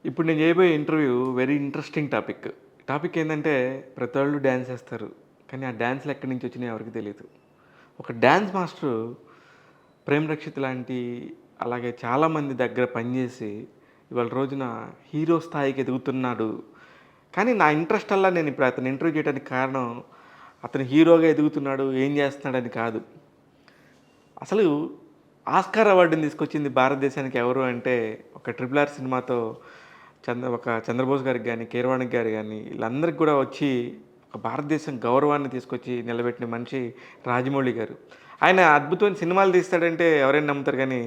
ఇప్పుడు నేను చేయబోయే interview very interesting topic. Topic ఏందంటే ప్రతి ఒళ్ళు డాన్స్ ఏస్తారు. కానీ ఆ డాన్స్‌లు ఎక్కడి నుంచి వచ్చినాయో ఎవరికీ తెలీదు. ఒక డాన్స్ మాస్టరు 'ప్రేమ్ రక్షిత్' లాంటి అలాగే చాలామంది దగ్గర పనిచేసి ఇవాళ రోజున హీరో స్థాయికి ఎదుగుతున్నాడు. కానీ నా ఇంట్రెస్ట్ అల్లా నేను ఇప్పుడు అతన్ని ఇంటర్వ్యూ చేయడానికి కారణం అతను హీరోగా ఎదుగుతున్నాడు, ఏం చేస్తున్నాడని కాదు. అసలు ఆస్కార్ అవార్డుని తీసుకొచ్చింది భారతదేశానికి ఎవరు అంటే ఒక 'ట్రిపుల్ ఆర్' సినిమాతో చంద్రబోస్ గారికి గానీ, కీరవాణి గారు గానీ వీళ్ళందరికి కూడా వచ్చి ఒక భారతదేశం గౌరవాన్ని తీసుకొచ్చి నిలబెట్టిన మనిషి రాజమౌళి గారు. ఆయన అద్భుతమైన సినిమాలు తీస్తాడంటే ఎవరైనా నమ్ముతారు కానీ,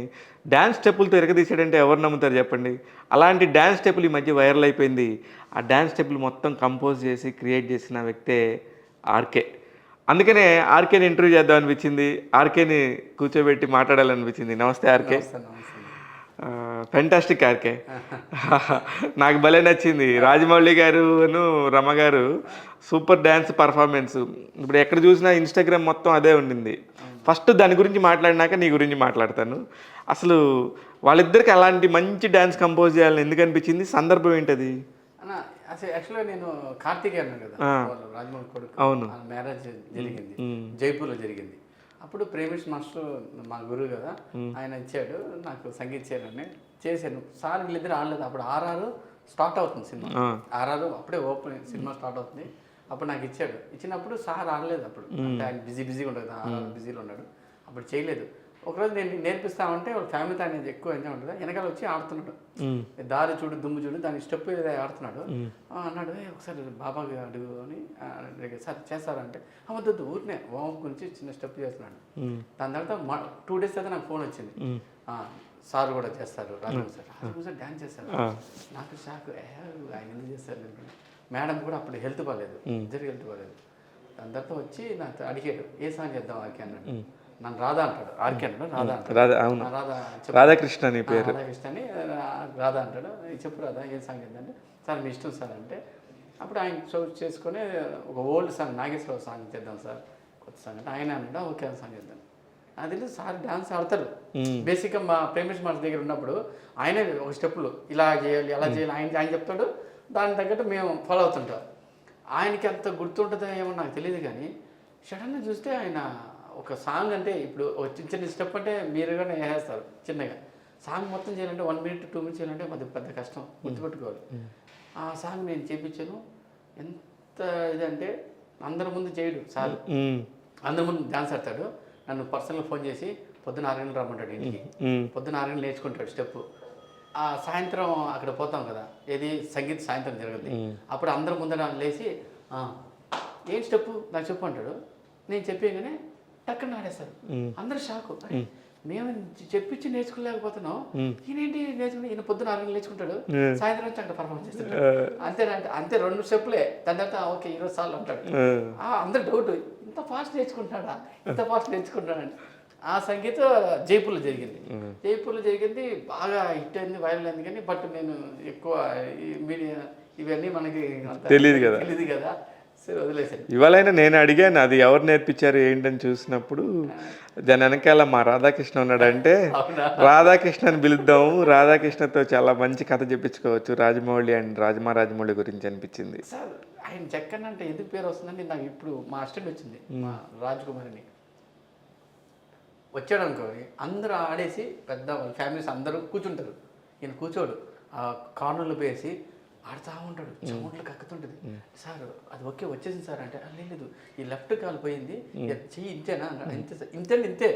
డాన్స్ స్టెప్పులతో ఇరగదీశాడంటే ఎవరు నమ్ముతారు చెప్పండి? అలాంటి డాన్స్ స్టెప్పులు ఈ మధ్య వైరల్ అయిపోయింది. ఆ డాన్స్ స్టెప్పులు మొత్తం కంపోజ్ చేసి, క్రియేట్ చేసిన వ్యక్తే ఆర్‌కే. అందుకనే ఆర్‌కేని ఇంటర్వ్యూ చేద్దాం అనిపించింది. ఆర్‌కేని కూర్చోబెట్టి మాట్లాడాలనిపించింది. నమస్తే ఆర్‌కే. నమస్తే, నమస్తే. Fantastic RK. నాకు భలే నచ్చింది. రాజమౌళి గారును, రమ గారు సూపర్ డాన్స్ పర్ఫార్మెన్స్. ఇప్పుడు ఎక్కడ చూసినా ఇన్‌స్టాగ్రామ్ మొత్తం అదే ఉండింది. ఫస్ట్ దాని గురించి మాట్లాడినాక నీ గురించి మాట్లాడతాను. అసలు వాళ్ళిద్దరికి అలాంటి మంచి డాన్స్ కంపోజ్ చేయాలని ఎందుకు అనిపించింది? సందర్భం ఏంటది? అన్న అసలు యాక్చువల్గా నేను కార్తీకేయ అన్నాను కదా, వాళ్ళు రాజమౌళి కొడుకు. అవును. మ్యారేజ్ జరిగింది, జైపూర్లో జరిగింది. అప్పుడు ప్రేమేష్ మాస్టర్ మా గురువు కదా, ఆయన ఇచ్చాడు నాకు సంగీత చేయాలని. చేశాను సార్. వీళ్ళిద్దరు ఆడలేదు. అప్పుడు ఆర్ఆర్ స్టార్ట్ అవుతుంది సినిమా. ఆర్ఆర్ అప్పుడే ఓపెన్ సినిమా స్టార్ట్ అవుతుంది. అప్పుడు నాకు ఇచ్చాడు. ఇచ్చినప్పుడు సార్ ఆడలేదు. అప్పుడు అంటే ఆయన బిజీగా ఉండదు కదా, ఆర్ఆర్ బిజీలో ఉన్నాడు. అప్పుడు చేయలేదు. ఒకరోజు నేను నేర్పిస్తామంటే వాళ్ళ ఫ్యామిలీతో అనేది ఎక్కువ ఎంజాయ్ ఉంటుంది. వెనకాల వచ్చి ఆడుతున్నాడు. దారి చూడు దుమ్ము చూడు దాని స్టెప్ ఆడుతున్నాడు. అన్నాడు, ఒకసారి బాబాకి అడుగు అని. సార్ చేస్తారంటే వద్దు ఊరినే వామ్ గురించి చిన్న స్టెప్ చేస్తున్నాడు. దాని తర్వాత 2 days అయితే నాకు ఫోన్ వచ్చింది. సార్ కూడా చేస్తారు, రాజమౌళి సార్ డ్యాన్స్ చేస్తారు. నాకు షాక్, ఆయన ఎందుకు చేస్తారు? మేడం కూడా అప్పుడు హెల్త్ బాగాలేదు, ఇద్దరికి హెల్త్ బాగాలేదు. దాని తర్వాత వచ్చి నాకు అడిగాడు, ఏ సాంగ్ చేద్దాం ఆర్కే అన్నాడు. నన్ను రాధా అంటాడు, ఆర్కే అంటాడు, రాధా అంటాడు. రాధాకృష్ణ అని పేరు. రాధాకృష్ణ అని రాధా అంటాడు. చెప్పు రాధా ఏ సాంగ్ ఏంటంటే, సార్ మీ ఇష్టం సార్ అంటే. అప్పుడు ఆయన షూట్ చేసుకొని ఒక ఓల్డ్ సాంగ్ నాగేశ్వరరావు సాంగ్ చేద్దాం సార్, కొత్త సాంగ్ అంటే ఆయన అన్నాడు, ఓకే ఆ సాంగ్ చేద్దాం. అది సార్ డాన్స్ ఆడతారు. బేసిక్గా మా ప్రేమేష్ మాస్టర్ దగ్గర ఉన్నప్పుడు ఆయనే ఒక స్టెప్పులు ఇలా చేయాలి అలా చేయాలి ఆయన చెప్తాడు. దానికి తగ్గట్టు మేము ఫాలో అవుతుంటాం. ఆయనకి అంత గుర్తుంటుందో ఏమో నాకు తెలియదు కానీ సడన్గా చూస్తే ఆయన ఒక సాంగ్ అంటే ఇప్పుడు ఒక చిన్న చిన్న స్టెప్ అంటే మీరుగానే వేసేస్తారు చిన్నగా. సాంగ్ మొత్తం చేయాలంటే 1 minute 2 minutes చేయాలంటే అది పెద్ద కష్టం, గుర్తుపెట్టుకోవాలి. ఆ సాంగ్ నేను చేయించాను. ఎంత ఇదంటే అందరి ముందు చేయడు సార్, అందరి ముందు డాన్స్ ఆడతాడు. నన్ను పర్సనల్గా ఫోన్ చేసి పొద్దున 6 గంటలు రమ్మంటాడు ఇంటికి. పొద్దున 6 గంటలు నేర్చుకుంటాడు స్టెప్. ఆ సాయంత్రం అక్కడ పోతాం కదా, ఏది సంగీత సాయంత్రం జరుగుద్ది. అప్పుడు అందరి ముందర లేచి ఏం స్టెప్ నాకు చెప్పు అంటాడు. నేను చెప్పేగానే టక్కన ఆడేస్తారు. అందరూ షాకు, మేము చెప్పించి నేర్చుకోలేకపోతున్నాం, ఈయనేంటి నేర్చుకుని. ఈయన పొద్దున 6 గంటలు నేర్చుకుంటాడు, సాయంత్రం వచ్చి అక్కడ పర్ఫార్మెన్స్ చేస్తాడు. అంతే 2 స్టెప్పులే. దాని తర్వాత ఓకే ఈరోజు సార్లు అంటాడు. అందరు డౌట్, ఇంత ఫాస్ట్ నేర్చుకుంటాడా, ఇంత ఫాస్ట్ నేర్చుకుంటాడని. ఆ సంగీతం జైపూర్లో జరిగింది. బాగా హిట్ అయింది, వైరల్ అయింది. కానీ బట్ నేను ఎక్కువ మీడియా ఇవన్నీ మనకి తెలియదు కదా, సరే వదిలేసాను. ఇవాళైనా నేను అడిగాను అది ఎవరు నేర్పించారు ఏంటని చూసినప్పుడు దాని వెనకాల మా రాధాకృష్ణ ఉన్నాడంటే రాధాకృష్ణని పిలుద్దాము, రాధాకృష్ణతో చాలా మంచి కథ చెప్పించుకోవచ్చు రాజమౌళి అండ్ రాజమౌళి గురించి అనిపించింది. సార్ ఆయన జక్కన్న అంటే ఎందుకు పేరు వస్తుందండి నాకు ఇప్పుడు మా అసిస్టెంట్ వచ్చింది, మా రాజ్ కుమార్ అని వచ్చాడు అనుకోని అందరూ ఆడేసి పెద్ద వాళ్ళ ఫ్యామిలీస్ అందరూ కూర్చుంటారు. ఈయన కూర్చోడు, ఆ కార్నర్లో పోయేసి ఆడుతూ ఉంటాడు. చెమటలు కక్కుతుంటుంది. సార్ అది ఓకే వచ్చేసింది సార్ అంటే లేదు ఈ లెఫ్ట్ కాలు పోయింది, చెయ్యి ఇంతేనా ఇంతే సార్, ఇంతే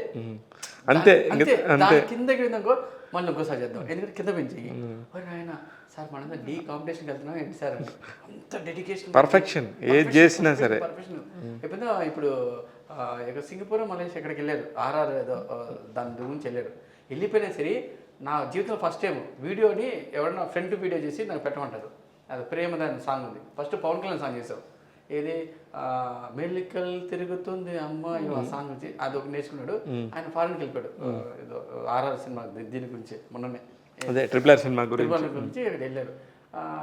అంతే కిందకి వెళ్ళిందనుకో మళ్ళీ ఇంకోసారి చేద్దాం, ఎందుకంటే కింద పెంచి ఆయన సార్ మనంతా డీ కాంపిటీషన్కి వెళ్తున్నాం ఏంటి సార్ అంత డెడికేషన్ పర్ఫెక్షన్ ఏది చేసినా సరే పర్ఫెక్షన్. ఇప్పుడు ఇక్కడ సింగపూర్ మలేషియా ఎక్కడికి వెళ్ళారు, ఆర్ఆర్ ఏదో దాని గురించి వెళ్ళారు. వెళ్ళిపోయినా సరే నా జీవితంలో ఫస్ట్ టైం వీడియోని ఎవరైనా ఫ్రంట్ వీడియో చేసి నాకు పెట్టమంటారు. అది ప్రేమదాని సాంగ్ ఉంది. ఫస్ట్ పవన్ కళ్యాణ్ సాంగ్ చేసావు, ఏది మెల్లికల్ తిరుగుతుంది అమ్మాయి ఆ సాంగ్ వచ్చి అది ఒక నేర్చుకున్నాడు. ఆయన ఫారెన్కి వెళ్ళిపోయాడు, ఏదో ఆర్ఆర్ సినిమా దీని గురించి మొన్ననే ట్రిపుల్ ఆర్ సినిమా గురించి అక్కడ వెళ్ళారు.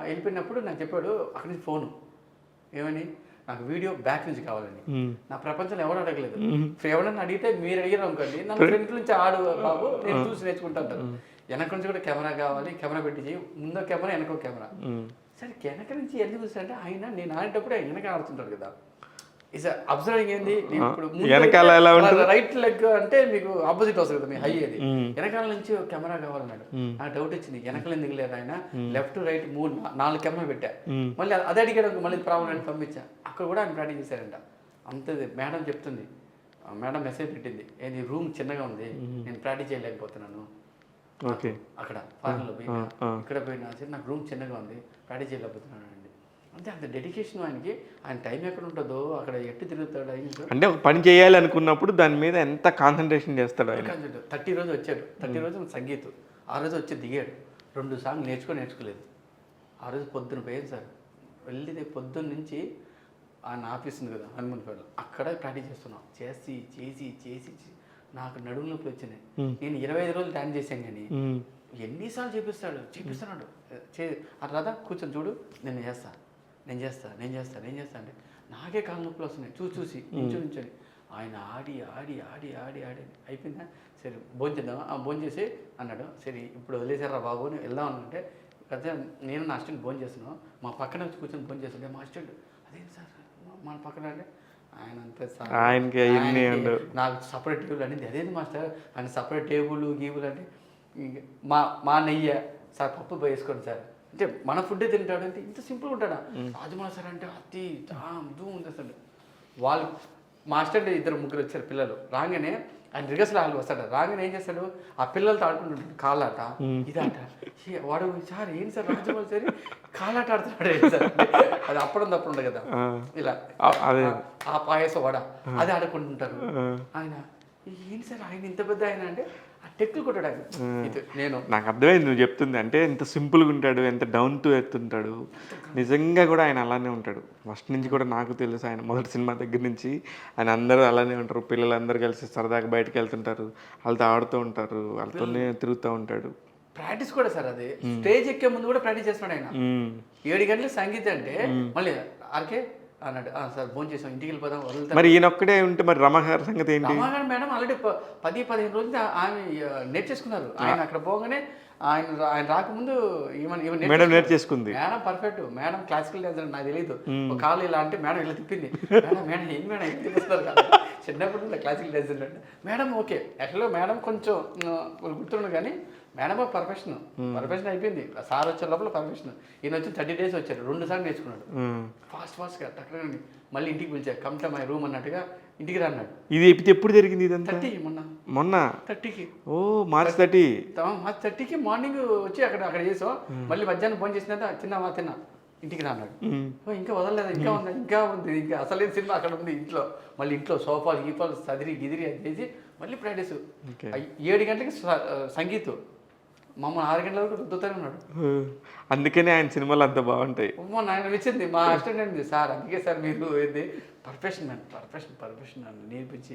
వెళ్ళిపోయినప్పుడు నాకు చెప్పాడు అక్కడి నుంచి ఫోను ఏమని, నాకు వీడియో బ్యాక్ నుంచి కావాలని. నా ప్రపంచంలో ఎవరు అడగలేదు. ఎవరన్నా అడిగితే మీరు అడిగారు అనుకోండి, నన్ను ఫ్రంట్ నుంచి ఆడు బాబు నేను చూసి నేర్చుకుంటాను. వెనక నుంచి కూడా కెమెరా కావాలి, కెమెరా పెట్టి చేయి, ముందో కెమెరా వెనకో కెమెరా. సరే వెనక నుంచి ఎందుకు చూస్తారంటే ఆయన నేను ఆడేటప్పుడు ఆయన వెనక ఆడుతుంటాడు కదా. ఇస్ అబ్జర్వింగ్ ఏంది ఇప్పుడు వెనకాల ఎలా ఉంటుంది రైట్ లెగ్ అంటే మీకు ఆపోజిట్ వస్తుంది కదా మీ హై అది, వెనకాల నుంచి కెమెరా కావాలన్నాడు. నాకు డౌట్ వచ్చింది వెనకాల ఎందుకు లేదు ఆయన, లెఫ్ట్ రైట్ 4 కెమెరా పెట్టా. మళ్ళీ అదే అడిగాడు, మళ్ళీ ప్రాబ్లం అని పంపించా. అక్కడ కూడా ఆయన ప్రాక్టీస్ చేశారంట. అంతది మేడం చెప్తుంది, మేడం మెసేజ్ పెట్టింది ఏంది రూమ్ చిన్నగా ఉంది నేను ప్రాక్టీస్ చేయలేకపోతున్నాను. ఓకే అక్కడ ఫారెన్లో పోయినా ఇక్కడ పోయినా సరే నాకు రూమ్ చిన్నగా ఉంది ప్రాక్టీస్ చేయలేకపోతున్నాను అండి. అంటే అంత డెడికేషన్ ఆయనకి, ఆయన టైం ఎక్కడ ఉంటుందో అక్కడ ఎట్టు తిరుగుతాడు ఆయన. అంటే ఒక పని చేయాలి అనుకున్నప్పుడు దాని మీద ఎంత కాన్సన్ట్రేషన్ చేస్తాడు ఆయన. 30 రోజు వచ్చాడు, 30 రోజు సంగీతం. ఆ రోజు వచ్చి దిగాడు, 2 సాంగ్ నేర్చుకోలేదు. ఆ రోజు పొద్దున పోయాను సార్, వెళ్ళితే పొద్దున్న నుంచి ఆయన ఆఫీస్ ఉంది కదా హనుమన్పేటలో, అక్కడ ప్రాక్టీస్ చేస్తున్నాం. చేసి నాకు నడుము నొప్పి వచ్చినాయి. నేను 25 రోజులు డాన్స్ చేశాను కానీ ఎన్నిసార్లు చేపిస్తున్నాడు. రాదా కూర్చొని చూడు నేను చేస్తా అంటే నాకే కాళ్ళ నొప్పులు వస్తున్నాయి చూసి నించొని. ఆయన ఆడి అయిపోయిందా, సరే భోంచేద్దామా, భోంచేసి అన్నాడు. సరే ఇప్పుడు వదిలేసారా బాబు అని వెళ్దాం అనుకుంటే కదా నేను నా అసిస్టెంట్ భోజనం చేస్తున్నాను, మా పక్కన వచ్చి కూర్చొని భోజనం చేస్తుంటే మా అసిస్టెంట్ అదేంటి సార్ మన పక్కన అంటే ఆయన అంతే సార్ నాకు సపరేట్ టేబుల్ అనేది అదేంటి మాస్టర్ ఆయన సపరేట్ టేబుల్ గీబుల్ అంటే మా నెయ్యి సార్ పప్పు వేసుకోండి సార్ అంటే మన ఫుడ్డే తింటాడు అంటే ఇంత సింపుల్గా ఉంటాడా. రాజమౌళి సార్ అంటే అతి దూ ఉంది అసలు. వాళ్ళు మా అసిస్టెంట్ 2-3 వచ్చారు పిల్లలు. రాగానే ఆయన రిగర్సల్ హాల్ వస్తాడు, రాగానే ఏం చేస్తాడు ఆ పిల్లలతో ఆడుకుంటుంటాడు కాళ్ళాట ఇదాట. వాడు సార్ ఏంటి సార్ రాజమౌళి సార్ కాళ్ళాట ఆడుతున్నాడు సార్, అది అప్పుడు ఉండదు కదా ఇలా ఆ పాయసం వడ అది ఆడుకుంటుంటారు. ఆయన ఏంటి సార్ ఆయన ఇంత పెద్ద ఆయన అంటే ఆ టెక్లు కొట్టాడు ఆయన. నేను నాకు అర్థమైంది నువ్వు చెప్తుంది, అంటే ఎంత సింపుల్గా ఉంటాడు, ఎంత డౌన్ టు ఎర్త్ ఉంటాడు. నిజంగా కూడా ఆయన అలానే ఉంటాడు. ఫస్ట్ నుంచి కూడా నాకు తెలుసు, ఆయన మొదటి సినిమా దగ్గర నుంచి ఆయన అందరూ అలానే ఉంటారు. పిల్లలందరూ కలిసి సరదాగా బయటకు వెళ్తుంటారు, వాళ్ళతో ఆడుతూ ఉంటారు, వాళ్ళతోనే తిరుగుతూ ఉంటాడు. ప్రాక్టీస్ కూడా సార్ అది స్టేజ్ ఎక్కే ముందు కూడా ప్రాక్టీస్ చేస్తున్నాడు ఆయన. 7 గంటలకు సంగీతం అంటే మళ్ళీ ఆర్కే అన్నాడు సార్ భోజనం చేసాం ఇంటికి వెళ్ళిపోదాం వదులుతాం. మరి ఈయనొక్కడే ఉంటే మరి రమగారి సంగతి ఏంటి? రమగారు మేడం ఆల్రెడీ 10-15 రోజులు ఆయన నేర్చేసుకున్నారు. ఆయన అక్కడ పోగానే ఆయన రాకముందు మేడం నేర్చేసుకుంది. Madam perfect, madam classical dancer నాకు తెలియదు. ఒక కాలు ఇలా అంటే మేడం ఇలా తిప్పింది. మేడం ఏం మేడం ఏం తిప్పిస్తారు కదా చిన్నప్పుడు ఇలా క్లాసికల్ డాన్సర్ అంటే మేడం ఓకే యాక్చువల్గా మేడం కొంచెం గుర్తుండదు కానీ మేడం పర్ఫెక్షన్ అయిపోయింది. సార్ వచ్చే లోపల పర్ఫెక్షన్. ఈయన వచ్చి 30 days వచ్చారు, 2 సార్లు నేర్చుకున్నాడు ఫాస్ట్గా టక్కన. మళ్ళీ ఇంటికి పిలిచారు కమ్ టు మై రూమ్ అన్నట్టుగా ఇంటికి రన్నాడు. ఇది ఎప్పుడు జరిగింది ఇదంతా? 30 మొన్న 30కి. ఓ మార్చ్ 30. మార్చ్ 30కి మార్నింగ్ వచ్చి అక్కడ చేసాం. మళ్ళీ మధ్యాహ్నం భోజనం చేసినా తిన్నా ఇంటికి రాన్నాడు. ఇంకా వదలలేదు, ఇంకా ఉంది ఇంకా అసలేం సినిమా అక్కడ ఉంది ఇంట్లో. మళ్ళీ ఇంట్లో సోఫాలు గీపాలు సదిరి గిదిరి అది చేసి మళ్ళీ ప్రాక్టీస్. 7 గంటలకి సంగీతం, మమ్మల్ని 6 గంటల వరకు రుద్దుతూనే ఉన్నాడు. అందుకనే ఆయన సినిమాలు అంత బాగుంటాయి. ఆయన వచ్చింది మా అసిస్టెంట్ సార్ అందుకే సార్ మీరు ఏంది పర్ఫెక్షన్ అని నేర్పించి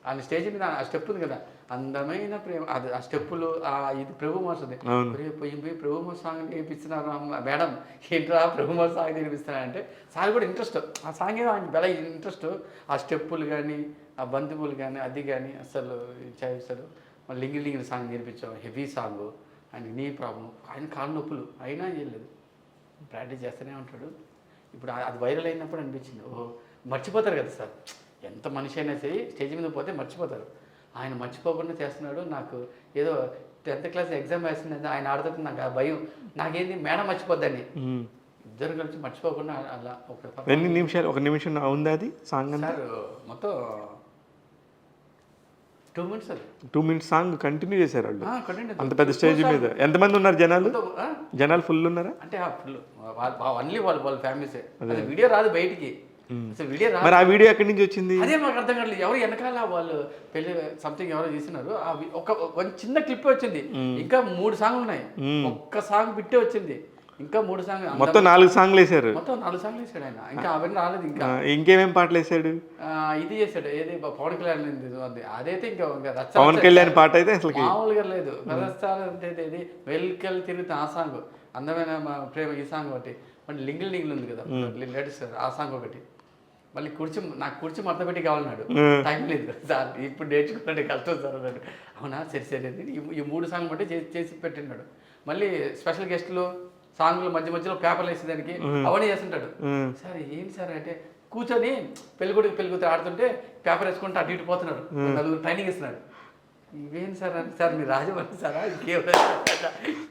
ఆయన స్టేజ్ మీద ఆ స్టెప్ ఉంది కదా అందమైన ప్రేమ అది ఆ స్టెప్పులు ఇది ప్రభుమాస్ ఉంది. పోయి ప్రభుమాస్ సాంగ్ నేర్పిస్తున్నారు మేడం ఏంట్రా ప్రభుమాస్ సాంగ్ నేర్పిస్తున్నారంటే సార్ కూడా ఇంట్రెస్ట్ ఆ సాంగ్ ఏదో ఆయన బెల ఇంట్రెస్ట్. ఆ స్టెప్పులు కానీ ఆ బంతిపూలు కానీ అది కానీ అసలు చేస్తారు. లింగి సాంగ్ నేర్పించాం, హెవీ సాంగ్. ఆయనకి నీ ప్రాబ్లం, ఆయన కాళ్ళ నొప్పులు అయినా చేయలేదు, ప్రాక్టీస్ చేస్తూనే ఉంటాడు. ఇప్పుడు అది వైరల్ అయినప్పుడు అనిపించింది ఓహో మర్చిపోతారు కదా సార్, ఎంత మనిషి అయినా సరే స్టేజ్ మీద పోతే మర్చిపోతారు. ఆయన మర్చిపోకుండా చేస్తున్నాడు. నాకు ఏదో 10th క్లాస్ ఎగ్జామ్ వేస్తుంది ఆయన ఆడుతుంటే నాకు ఆ భయం, నాకేంది మేడం మర్చిపోద్దని. ఇద్దరు కలిసి మర్చిపోకుండా అలా ఒక నిమిషం ఉందా అది సాంగ్? సార్ మొత్తం 2 minutes అది 2 minutes సాంగ్ కంటిన్యూ చేశారు వాళ్ళు అంత పెద్ద స్టేజ్ మీద. ఎంతమంది ఉన్నారు జనాలు ఫుల్ ఉన్నారా? అంటే ఫుల్ ఓన్లీ వాళ్ళ ఫ్యామిలీస్. వీడియో రాదు బయటికి, వీడియో రాదు. మరి ఆ వీడియో ఎక్కడి నుంచి వచ్చింది? అదే మాకు అర్థం కావట్లేదు. ఎవరు వెనకాల వాళ్ళు పెళ్లి సంథింగ్ ఎవరో చేసినారు. ఒక చిన్న క్లిప్ వచ్చింది. ఇంకా 3 సాంగ్లు ఉన్నాయి, ఒక్క సాంగ్ బిట్టే వచ్చింది. ఇంకా 3 సాంగ్ మొత్తం 4 సాంగ్లు వేసారు. మొత్తం 4 సాంగ్లు వేసాడు ఆయన. ఇంకా అవన్నీ రాలేదు. ఇంకా ఇంకేమేం పాటలు వేసాడు? ఇది చేశాడు ఏది పవన్ కళ్యాణ్ అదైతే ఇంకా పవన్ కళ్యాణ్ పాట అయితే అసలు మామూలుగా లేదు. ఇది వెల్కల్ తిరుగుతా ఆ సాంగ్, అందమైన ప్రేమ ఈ సాంగ్ ఒకటి, మళ్ళీ లింగిల్ ఉంది కదా లేటెస్ట్ ఆ సాంగ్ ఒకటి, మళ్ళీ నాకు కుర్చీ మడత పెట్టి కావాలన్నాడు. టైం లేదు సార్, ఇప్పుడు నేర్చుకుంటే కష్టం సార్ అన్నాడు. అవునా, సరే సరే అని ఈ 3 సాంగ్ బట్టి చేసి పెట్టినాడు. మళ్ళీ స్పెషల్ గెస్టులు సాంగ్లు మధ్యలో పేపర్లు వేసేదానికి అవన్నీ చేస్తుంటాడు. సార్ ఏంటి సార్ అంటే, కూర్చొని పెళ్ళికొడుకు ఆడుతుంటే పేపర్ వేసుకుంటే అటు ఇటు పోతున్నాడు, నలుగురు ట్రైనింగ్ ఇస్తున్నాడు. ఇవేం సార్ అంటే, సార్ మీరు రాజమండ్రి సారా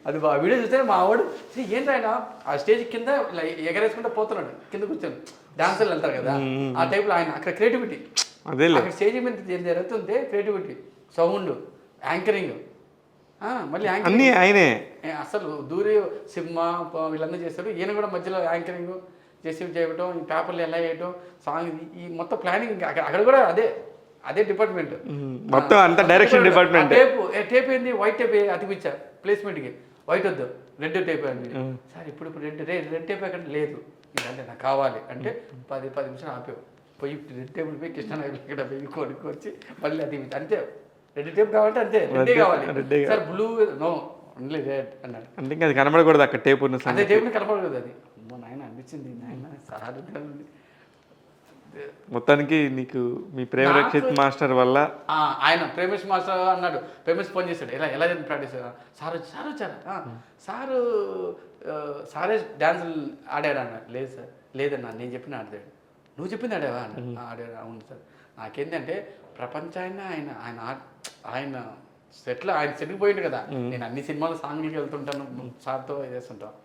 అది ఆ వీడియో చూస్తే మా ఆవిడ ఏంటి ఆయన ఆ స్టేజ్ కింద ఇలా ఎగరేసుకుంటే పోతున్నాడు, కింద కూర్చొని డాన్సర్లు వెళ్తారు కదా ఆ టైప్లో. ఆయన అక్కడ క్రియేటివిటీ, అక్కడ స్టేజ్ మీద జరుగుతుంటే క్రియేటివిటీ, సౌండ్, యాంకరింగ్, మళ్ళీ అన్నీ ఆయనే. అసలు దూరి సింహ వీళ్ళందరూ చేస్తారు. ఈయన కూడా మధ్యలో యాంకరింగ్ చేసి చేయటం, ఈ పేపర్లు ఎలా వేయటం, సాంగ్, ఈ మొత్తం ప్లానింగ్ అక్కడ కూడా అదే డిపార్ట్మెంట్ మొత్తం అంతా డైరెక్షన్ డిపార్ట్మెంట్. టేప్ ఏంది, వైట్ టేప్ అతికిచ్చా ప్లేస్మెంట్కి, వైట్ వద్దు రెడ్ టేప్ అండి. సార్ ఇప్పుడు రెడ్ టేప్ ఎక్కడ లేదు, ఇదంటే నాకు కావాలి అంటే 10 నిమిషాలు ఆపేవు, పోయి రెడ్ టేబుల్ పోయి కృష్ణానగర్ ఇక్కడ పోయి కొనుక్కొచ్చి మళ్ళీ అది అంతే, రెడ్ టేప్ కావాలంటే అంతే రెడ్డే కావాలి sir, blue no only red అన్నాడు. అంటే ఇంకా అది కనబడకూడదు అక్కడ టేప్ ఉన్న, అదే టేప్ కనపడకూడదు. అది అమ్మో నాయన అనిపించింది, నాయన సార్ మొత్తానికి నీకు మీ ప్రేమ రక్షిత్ మాస్టర్ వల్ల ఆయన ప్రేమేష్ మాస్టర్ అన్నాడు. ప్రేమేష్ ఫోన్ చేశాడు, ఎలా ప్రాక్టీస్ సార్ వచ్చారా సారే డ్యాన్సులు ఆడాడు అన్నాడు. లేదు సార్, లేదన్నా నేను చెప్పిన ఆడాడు. నువ్వు చెప్పింది ఆడావా అన్న. ఆడాడు. అవును సార్. నాకేంటంటే ప్రపంచాన్ని ఆయన సెట్లో ఆయన సెట్కి పోయిండు కదా, నేను అన్ని సినిమాలు సాంగ్లకి వెళ్తుంటాను, సార్తో చేస్తుంటాను.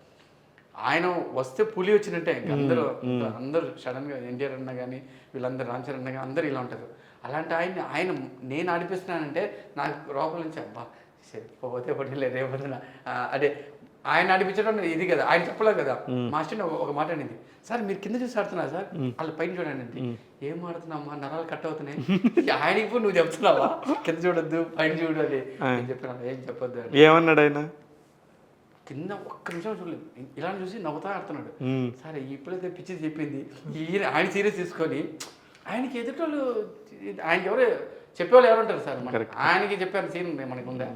ఆయన వస్తే పులి వచ్చినట్టే, ఇంకా అందరూ సడన్గా ఎన్టీఆర్ అన్న కానీ వీళ్ళందరూ రామ్ చరణ్ అన్న కానీ అందరూ ఇలా ఉంటారు. అలాంటి ఆయన నేను ఆడిపిస్తున్నానంటే నాకు లోపల నుంచి అబ్బా సరే పోతే పడిలే రేపొద్దున అదే ఆయన ఆడిపించడం ఇది కదా, ఆయన చెప్పలేదు కదా. మాస్టర్ ఒక మాట అనేది, సార్ మీరు కింద చూసి ఆడుతున్నారు సార్, వాళ్ళు పైన చూడండి. ఏం ఆడుతున్నామ్మా, నరాలు కట్ అవుతున్నాయి, ఆయనకి ఇప్పుడు నువ్వు చెప్తున్నావా కింద చూడొద్దు పైన చూడాలి నేను చెప్పినా, ఏం చెప్పొద్దు అని. ఏమన్నాడు ఆయన? కింద ఒక్క నిమిషం చూడలేదు, ఇలా చూసి నవ్వుతా ఆడుతున్నాడు. సరే ఇప్పుడైతే పిచ్చి చెప్పింది, ఆయన సీరియస్ తీసుకొని ఆయనకి ఎదుటోళ్ళు, ఆయనకి చెప్పేవాళ్ళు ఎవరు ఉంటారు సార్, ఆయనకి చెప్పారు సీన్ మనకు ఉందా,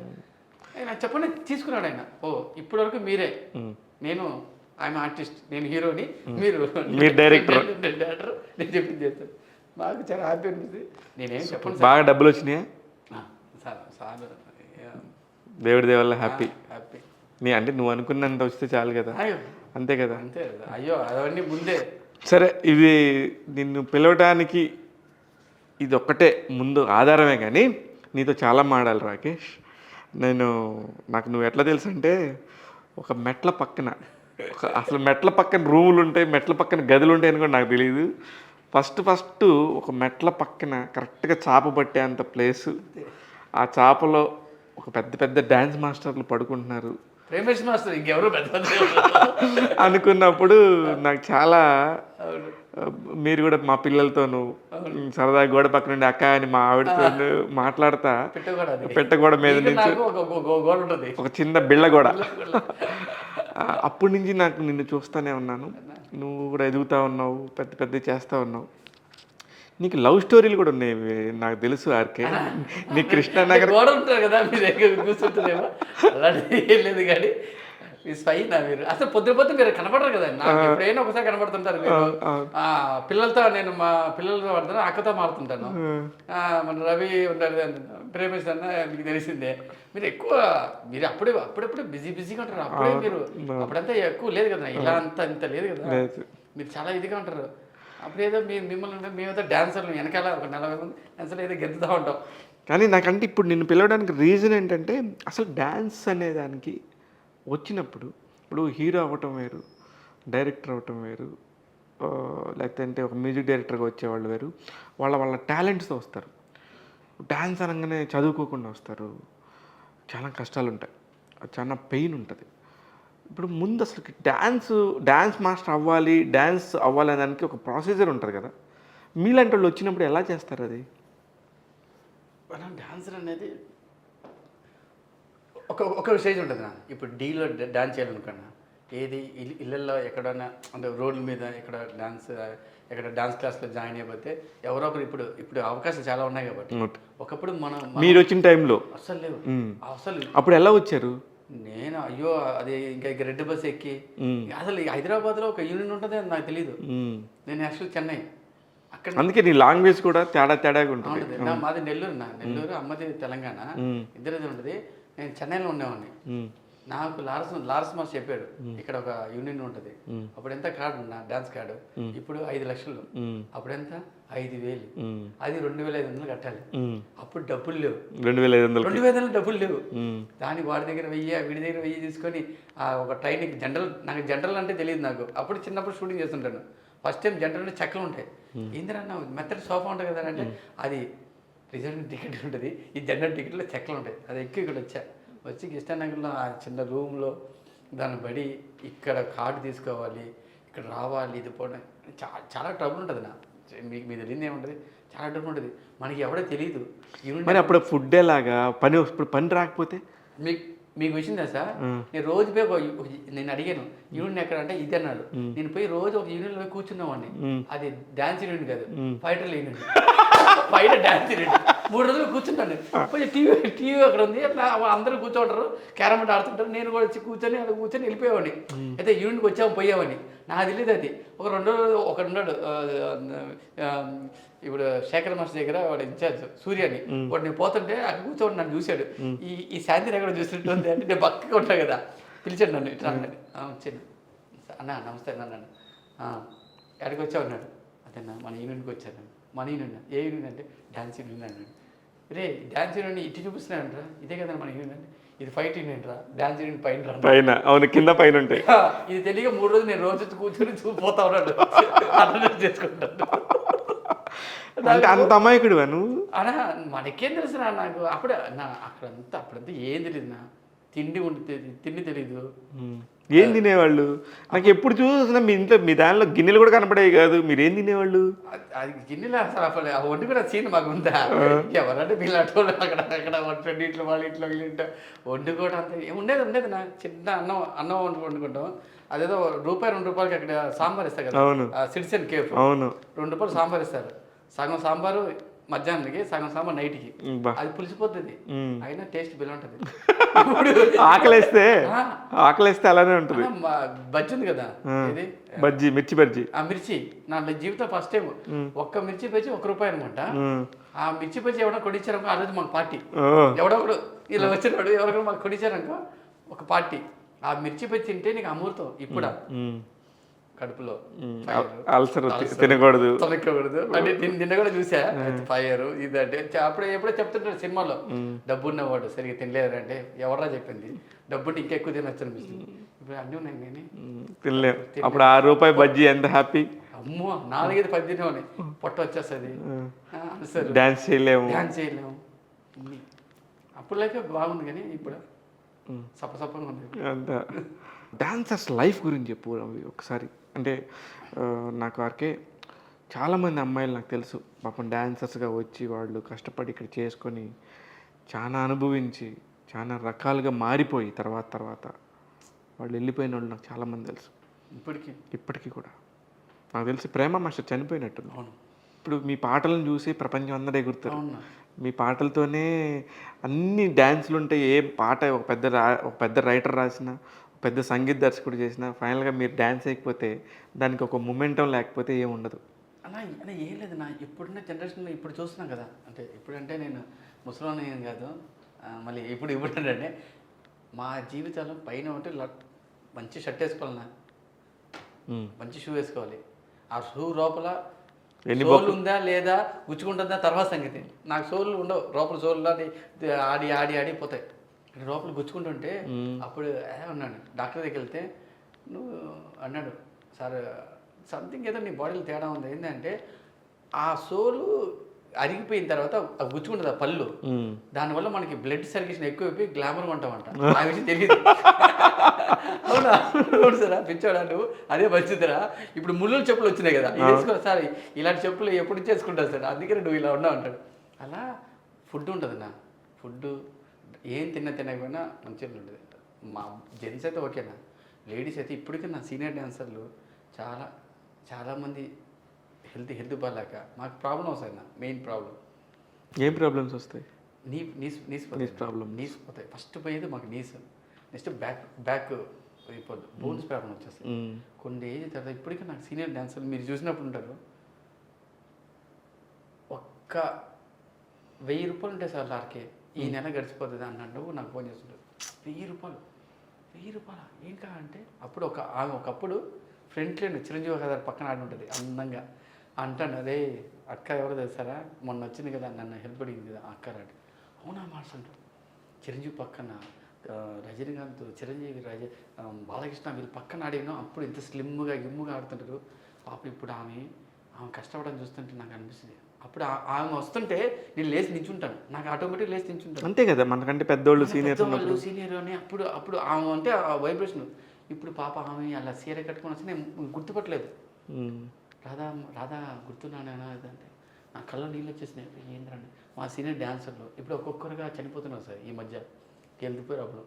ఆయన చెప్పండి తీసుకున్నాడు ఆయన. ఓ ఇప్పటి వరకు మీరే, నేను ఐఎమ్ ఆర్టిస్ట్, నేను హీరోని, మీరు డైరెక్టర్, నేను చెప్పింది చేస్తాను. మాకు చాలా హ్యాపీ అనిపిస్తుంది. నేనేం చెప్పండి, బాగా డబ్బులు వచ్చినాయా సార్? దేవుడి దేవల్ల హ్యాపీ. అంటే నువ్వు అనుకున్నంత వస్తే చాలు కదా, అంతే కదా. అంతే. అయ్యో అవన్నీ ముందే. సరే, ఇది నిన్ను పిలవడానికి ఇది ఒక్కటే ముందు ఆధారమే, కానీ నీతో చాలా మాడాలి రాకేష్. నాకు నువ్వు ఎట్లా తెలుసు అంటే, ఒక మెట్ల పక్కన అసలు మెట్ల పక్కన రూములు ఉంటాయి, మెట్ల పక్కన గదులు ఉంటాయి అని కూడా నాకు తెలియదు. ఫస్ట్ ఒక మెట్ల పక్కన కరెక్ట్గా చాప పట్టే అంత ప్లేసు, ఆ చాపలో ఒక పెద్ద డ్యాన్స్ మాస్టర్లు పడుకుంటున్నారు, ప్రేమేష్ మాస్టర్ ఇంకెవరు అనుకున్నప్పుడు నాకు చాలా, మీరు కూడా మా పిల్లలతోనూ సరదా గోడ పక్క నుండి అక్క అని మా ఆవిడతో మాట్లాడతా, పెట్టగోడ మీద నుంచి ఒక చిన్న బిళ్ళ గోడ, అప్పటి నుంచి నాకు నిన్ను చూస్తూనే ఉన్నాను. నువ్వు కూడా ఎదుగుతూ ఉన్నావు, పెద్ద చేస్తూ ఉన్నావు. నీకు లవ్ స్టోరీలు కూడా ఉన్నాయి నాకు తెలుసు ఆర్కే. నీ కృష్ణానగర్ గోడ ఉంటారు కదా, మీ దగ్గర కూర్చుంటారేమో, అలాంటి ఏం లేదు. కానీ మీ స్పైనా మీరు అసలు పొద్దు మీరు కనపడరు కదా, నాకు ఎప్పుడైనా ఒకసారి కనపడుతుంటారు మీరు. పిల్లలతో నేను మా పిల్లలతో పడుతాను, అక్కతో మారుతుంటాను. మన రవి ఉంటారు, ప్రేమేష్ అన్న మీకు తెలిసిందే. మీరు అప్పుడప్పుడు బిజీగా ఉంటారు. అప్పుడే మీరు అప్పుడంతా ఎక్కువ లేదు కదా, ఇలా ఇంత లేదు కదా, మీరు చాలా ఇదిగా ఉంటారు. అప్పుడేదో మిమ్మల్ని మేమేదో డాన్సర్లు వెనకాల ఒక 40 మంది డాన్సర్లు ఏదో గెలుతూ ఉంటాం. కానీ నాకంటే ఇప్పుడు నిన్ను పిలవడానికి రీజన్ ఏంటంటే, అసలు డ్యాన్స్ అనేదానికి వచ్చినప్పుడు, ఇప్పుడు హీరో అవ్వటం వేరు, డైరెక్టర్ అవ్వటం వేరు, లేకపోతే ఒక మ్యూజిక్ డైరెక్టర్గా వచ్చేవాళ్ళు వేరు, వాళ్ళ టాలెంట్స్తో వస్తారు. డ్యాన్స్ అనగానే చదువుకోకుండా వస్తారు, చాలా కష్టాలు ఉంటాయి, చాలా పెయిన్ ఉంటుంది. ఇప్పుడు ముందు అసలు డ్యాన్స్ మాస్టర్ అవ్వాలి అనే దానికి ఒక ప్రొసీజర్ ఉంటుంది కదా, మీలాంటి వాళ్ళు వచ్చినప్పుడు ఎలా చేస్తారు అది? మనం డాన్సర్ అనేది ఒక స్టేజ్ ఉంటుంది నా. ఇప్పుడు డీలో డాన్స్ చేయాలనుకున్నా, ఏది ఇళ్ళల్లో ఎక్కడైనా అంటే రోడ్ల మీద ఎక్కడ డాన్స్ క్లాస్లో జాయిన్ అయిపోతే ఎవరో ఒకరు, ఇప్పుడు అవకాశాలు చాలా ఉన్నాయి కాబట్టి. ఒకప్పుడు మీరు వచ్చిన టైంలో అసలు లేవు, అసలు అప్పుడు ఎలా వచ్చారు? నేను అయ్యో అది ఇంకా రెడ్ బస్ ఎక్కి, అసలు హైదరాబాద్లో ఒక యూనియన్ ఉంటుంది నాకు తెలీదు. నేను యాక్చువల్ చెన్నై అక్కడ అందుకే నీ లాంగ్వేజ్ కూడా తేడాగా ఉంటుంది. ఉంటుంది. మాది నెల్లూరు నెల్లూరు, అమ్మది తెలంగాణ, ఇద్దరిది ఉంటుంది. నేను చెన్నైలో ఉండేవాడిని. నాకు లారస్ మాస్ చెప్పాడు ఇక్కడ ఒక యూనియన్ ఉంటుంది, అప్పుడు ఎంత కార్డు నా డాన్స్ కార్డు, ఇప్పుడు 5 లక్షలు, అప్పుడు ఎంత 5,000, అది 2,500 కట్టాలి. అప్పుడు డబ్బులు లేవు, 2,500 డబ్బులు లేవు. దాని వాడి దగ్గర 1000 వీడి దగ్గర 1000 తీసుకొని ఒక ట్రైన్కి నాకు జనరల్ అంటే తెలియదు. నాకు అప్పుడు చిన్నప్పుడు షూటింగ్ చేస్తుంటాను. ఫస్ట్ టైం జనరల్ అంటే చెక్కలు ఉంటాయి. ఏంటన్నా మెత్తటి సోఫా ఉంటుంది కదా అంటే అది రిజర్వ్ టికెట్ ఉంటుంది, ఈ జనరల్ టికెట్లో చెక్కలు ఉంటాయి. అది ఎక్కి ఇక్కడ వచ్చి కృష్ణానగర్లో ఆ చిన్న రూమ్లో దాన్ని బడి ఇక్కడ కార్డు తీసుకోవాలి, ఇక్కడ రావాలి, ఇది పోవడం చాలా ట్రబుల్ ఉంటుంది. మీకు తెలియదు ఏముంటుంది, చాలా ట్రబుల్ ఉంటుంది. మనకి ఎవడో తెలియదు. మరి అప్పుడు ఫుడ్ ఎలాగా, పని రాకపోతే మీకు విషయం తెలుసా, నేను రోజు పోయి నేను అడిగాను యూనియన్ ఎక్కడ అంటే ఇది అన్నాడు. నేను పోయి రోజు ఒక యూనియన్ పోయి కూర్చున్నావాడిని. అది డాన్స్ యూనియన్ కాదు, ఫైటర్ యూనియన్. బయట డాన్స్ యూనియన్ 3 రోజులు కూర్చుంటాను. పోయి టీవీ అక్కడ ఉంది, అందరూ కూర్చోంటారు, క్యారమ్ బోర్డ్ ఆడుతుంటారు. నేను కూడా వచ్చి కూర్చొని అక్కడ కూర్చొని వెళ్ళిపోయేవాడిని. అయితే యూనిట్కి వచ్చాము పోయేవాడిని. నాకు తెలియదు అది. ఒక 2 రోజులు ఒకడున్నాడు ఇప్పుడు శేఖర్ మాస్టర్ దగ్గర, వాడు ఇన్ఛార్జ్ సూర్యని, వాడు నేను పోతుంటే అక్కడ కూర్చోండి నన్ను చూశాడు. ఈ శాంతిని ఎక్కడ చూసినట్టు ఉంది అంటే నేను పక్కగా ఉంటాను కదా, పిలిచాడు నన్ను ఇట్లా అన్నాడు. వచ్చాను అన్న నమస్తే అన్నాను. ఎక్కడికి వచ్చావు అన్నాడు. అదేనా మన యూనియన్కి వచ్చాను. మన యూనియన్ ఏ యూనియన్ అంటే డాన్స్ యూనియన్ అన్నాడు. రే డాన్స్ యూనియన్ ఇటు చూపిస్తున్నాడంట్రా, ఇదే కదా మన యూనియన్ అంటే ఇది ఫైట్ యూనియన్ రా, డాన్స్ యూనియన్ పైన అవును కింద పైన ఉంటాయి. ఇది తెలియక 3 రోజులు నేను రోజు కూర్చొని చూపోతా ఉన్నాడు, అర్థం చేసుకుంటాడు. అంటే అంత అమాయకుడు నువ్వు అనా మనకేం తెలుసు నాకు అక్కడంతా ఏం తెలియదు. తిండి తెలీదు. ఏం తినేవాళ్ళు? నాకు ఎప్పుడు చూసినా మీ ఇంట్లో మీ దానిలో గిన్నెలు కూడా కనపడేవి కాదు, మీరు ఏం తినేవాళ్ళు? అది గిన్నెలు అసలు ఆ వండు కూడా సీన్ మాకు ఉందా? ఎవరంటే వీళ్ళ అక్కడ వంటండి ఇట్లా వాళ్ళ ఇంట్లో వండు కూడా అంత ఉండేది నా చిన్న అన్నం వండుకుంటాం. అదేదో ₹2 అక్కడ సాంబార్ ఇస్తారు కదా, సిటిజన్ కేఫ్, ₹2 సాంబార్ ఇస్తారు. సగం సాంబారు మధ్యాహ్నానికి, సగం సాంబార్ నైట్కి. అది పులిసిపోతుంది, అయినా టేస్ట్ బిల్ ఉంటుంది. ఆకలేస్తే అలానే ఉంటుంది. బజ్జి ఉంది కదా, ఇది మిర్చి బజ్జి. ఆ మిర్చి నా జీవితం ఫస్ట్ టైం ఒక్క మిర్చి బజ్జి ₹1 అనమాట. ఆ మిర్చి బజ్జి ఎవడో కొడిచ్చారనుకో, ఆ రోజు మాకు పార్టీ. ఎవడొకడు ఇలా వచ్చినాడు, ఎవరికో మాకు కొడిచ్చారనుకో ఒక పార్టీ. ఆ మిర్చి బజ్జి తింటే నీకు అమృతం. ఇప్పుడు కడుపులో అల్సర్ తినకూడదు అంటే నిన్న కూడా చూసా ఫైర్ ఇదంటే. అప్పుడు ఎప్పుడో చెప్తుంటారు సినిమాలో, డబ్బు ఉన్నవాడు సరిగ్గా తినలేరు అంటే, ఎవరా చెప్పింది డబ్బుంటే ఇంకా ఎక్కువ తినొచ్చు అనిపిస్తుంది. ఇప్పుడు అన్నీ ఉన్నాయి కానీ తినలేరు. అప్పుడు ₹6 బజ్జీ ఎంత హ్యాపీ. అమ్మో 4-5 తినేవాడిని, పొట్ట వచ్చేస్తుంది, డాన్స్ చేయలేము. అప్పుడు లైఫ్ బాగుంది కానీ ఇప్పుడు సప్పసప్పగా ఉంది. అంత డాన్సర్స్ లైఫ్ గురించి చెప్పు అవి ఒకసారి. అంటే నాకు వరకే చాలామంది అమ్మాయిలు నాకు తెలుసు పాపం డాన్సర్స్గా వచ్చి వాళ్ళు కష్టపడి ఇక్కడ చేసుకొని చాలా అనుభవించి చాలా రకాలుగా మారిపోయి తర్వాత వాళ్ళు వెళ్ళిపోయిన వాళ్ళు నాకు చాలామంది తెలుసు. ఇప్పటికీ కూడా నాకు తెలిసి ప్రేమ మాస్టర్ చనిపోయినట్టు. ఇప్పుడు మీ పాటలను చూసి ప్రపంచం అందరూ ఎగురుతారు. మీ పాటలతోనే అన్ని డ్యాన్సులు ఉంటాయి. ఏ పాట ఒక పెద్ద రైటర్ రాసిన, పెద్ద సంగీత దర్శకుడు చేసిన, ఫైనల్గా మీరు డ్యాన్స్ అయిపోతే దానికి ఒక మొమెంటం లేకపోతే ఏం ఉండదు. అలా ఏం లేదు ఇప్పుడున్న జనరేషన్లో ఇప్పుడు చూస్తున్నాం కదా. అంటే ఇప్పుడంటే నేను ముసలాన్ని ఏం కాదు, మళ్ళీ ఇప్పుడు అంటే మా జీవితాలు పైన ఉంటే మంచి షర్ట్ వేసుకోవాలన్నా, మంచి షూ వేసుకోవాలి. ఆ షూ లోపల సోల్ ఉందా లేదా, గుచ్చుకుంటుందా తర్వాత సంగతి. నాకు సోళ్ళు ఉండవు, లోపల సోళ్ళు ఆడి పోతాయి. లోపల గుచ్చుకుంటుంటే అప్పుడు అన్నాడు డాక్టర్ దగ్గరికి వెళ్తే, నువ్వు అన్నాడు సార్ సంథింగ్ ఏదో నీ బాడీలో తేడా ఉంది. ఏంటంటే ఆ సోలు అరిగిపోయిన తర్వాత గుచ్చుకుంటుంది ఆ పళ్ళు, దానివల్ల మనకి బ్లడ్ సర్క్యులేషన్ ఎక్కువైపోయి గ్లామర్గా ఉంటామంట. ఆ విషయం తెలియదు. అవునా? అవును సార్, పిచ్చోడా నువ్వు, అదే మంచిదిరా. ఇప్పుడు ముళ్ళు చెప్పులు వచ్చినాయి కదా, ఇది వేసుకో సార్, ఇలాంటి చెప్పులు ఎప్పుడు చేసుకుంటావు సార్, అందుకని నువ్వు ఇలా ఉన్నావు అంటాడు. అలా ఫుడ్ ఉంటుంది ఫుడ్ ఏం తినకపోయినా మంచిగా ఉంటుంది. మా జెంట్స్ అయితే ఓకేనా, లేడీస్ అయితే ఇప్పటికీ నా సీనియర్ డాన్సర్లు చాలామంది హెల్త్ బాగాలేక మాకు ప్రాబ్లం వస్తాయి. మెయిన్ ప్రాబ్లం ఏం ప్రాబ్లమ్స్ వస్తాయి? నీస్ పోతాయి. ఫస్ట్ పోయేది మాకు నీస్, నెక్స్ట్ బ్యాక్ అయిపోద్ది, బోన్స్ ప్రాబ్లం వచ్చేస్తాయి. కొన్ని ఏజ్ తర్వాత ఇప్పటికీ నాకు సీనియర్ డాన్సర్లు మీరు చూసినప్పుడు ఉంటారు, ఒక్క 1000 రూపాయలు ఉంటాయి సార్ లార్కే ఈ నెల గడిచిపోతుంది అన్నట్టు నాకు ఫోన్ చేస్తుంటారు. 1000 రూపాయలు ఏం కావాలంటే అప్పుడు ఆమె ఒకప్పుడు ఫ్రంట్ లైన్ చిరంజీవి గారి పక్కన ఆడి ఉంటుంది అందంగా అంటాను. అదే అక్క ఎవరో తెలుసారా, మొన్న వచ్చింది కదా నన్ను హెల్ప్ అడిగింది కదా అక్క రాడు. అవునా మార్స్ అంటారు. చిరంజీవి పక్కన రజనీకాంత్, చిరంజీవి, బాలకృష్ణ వీళ్ళు పక్కన ఆడినో అప్పుడు ఇంత స్లిమ్గా గిమ్ముగా ఆడుతుంటారు. పాప ఇప్పుడు ఆమె కష్టపడడం చూస్తుంటే నాకు అనిపిస్తుంది. అప్పుడు ఆమె వస్తుంటే నేను లేచి నించుంటాను, నాకు ఆటోమేటిక్ లేచి నించుంటాను. అంతే కదా, మనకంటే పెద్దోళ్ళు సీనియర్ అని అప్పుడు ఆమె అంటే ఆ వైబ్రేషన్. ఇప్పుడు పాప ఆమె అలా సీర కట్టుకొని వస్తే నేను గుర్తుపట్టలేదు. రాధా గుర్తున్నానేనా అంటే నా కళ్ళ నీళ్ళు వచ్చేసినాయి. ఏంటంటే మా సీనియర్ డ్యాన్సర్లు ఇప్పుడు ఒక్కొక్కరుగా చనిపోతున్నారు సార్. ఈ మధ్య వెళ్ళిపోయారు. అప్పుడు